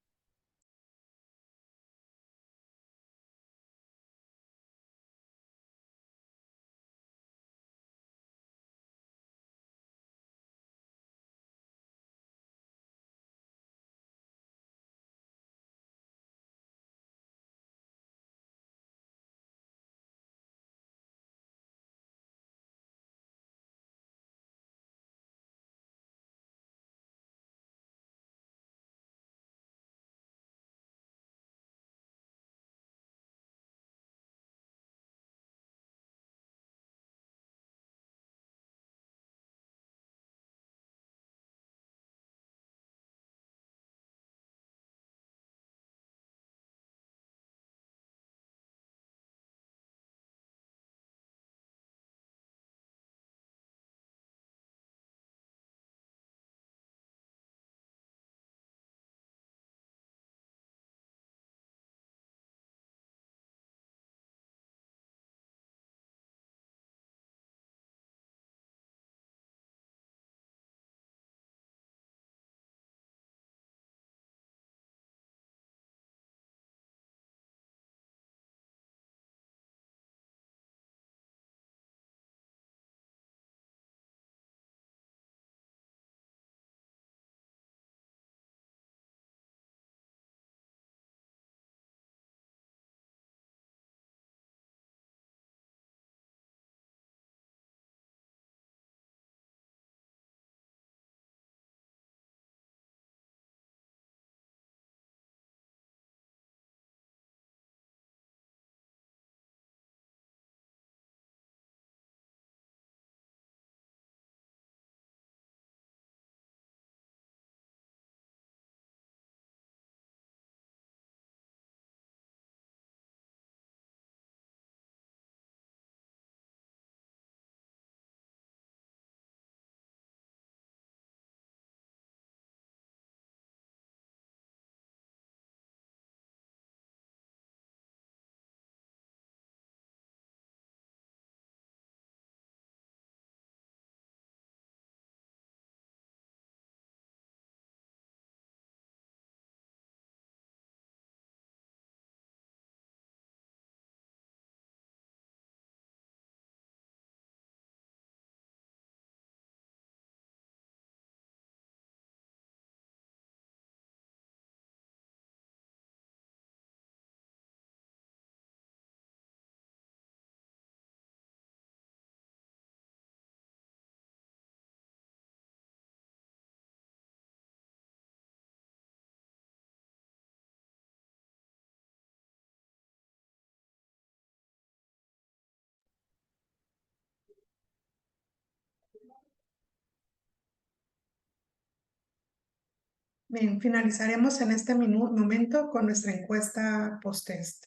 Bien, finalizaremos en este momento con nuestra encuesta post-test.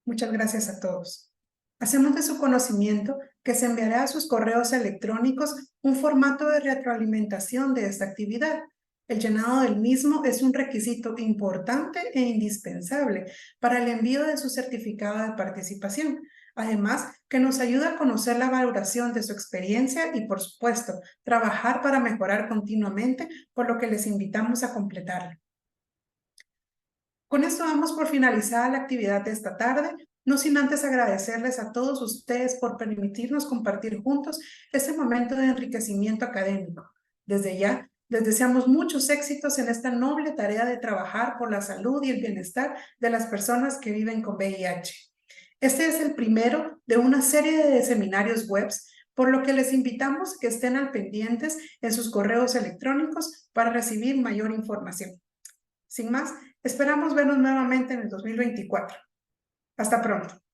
Muchas gracias a todos. Hacemos de su conocimiento que se enviará a sus correos electrónicos un formato de retroalimentación de esta actividad. El llenado del mismo es un requisito importante e indispensable para el envío de su certificado de participación. Además, que nos ayuda a conocer la valoración de su experiencia y, por supuesto, trabajar para mejorar continuamente, por lo que les invitamos a completarlo. Con esto damos por finalizada la actividad de esta tarde, no sin antes agradecerles a todos ustedes por permitirnos compartir juntos este momento de enriquecimiento académico. Desde ya, les deseamos muchos éxitos en esta noble tarea de trabajar por la salud y el bienestar de las personas que viven con VIH. Este es el primero de una serie de seminarios webs, por lo que les invitamos que estén al pendientes en sus correos electrónicos para recibir mayor información. Sin más, esperamos vernos nuevamente en el 2024. Hasta pronto.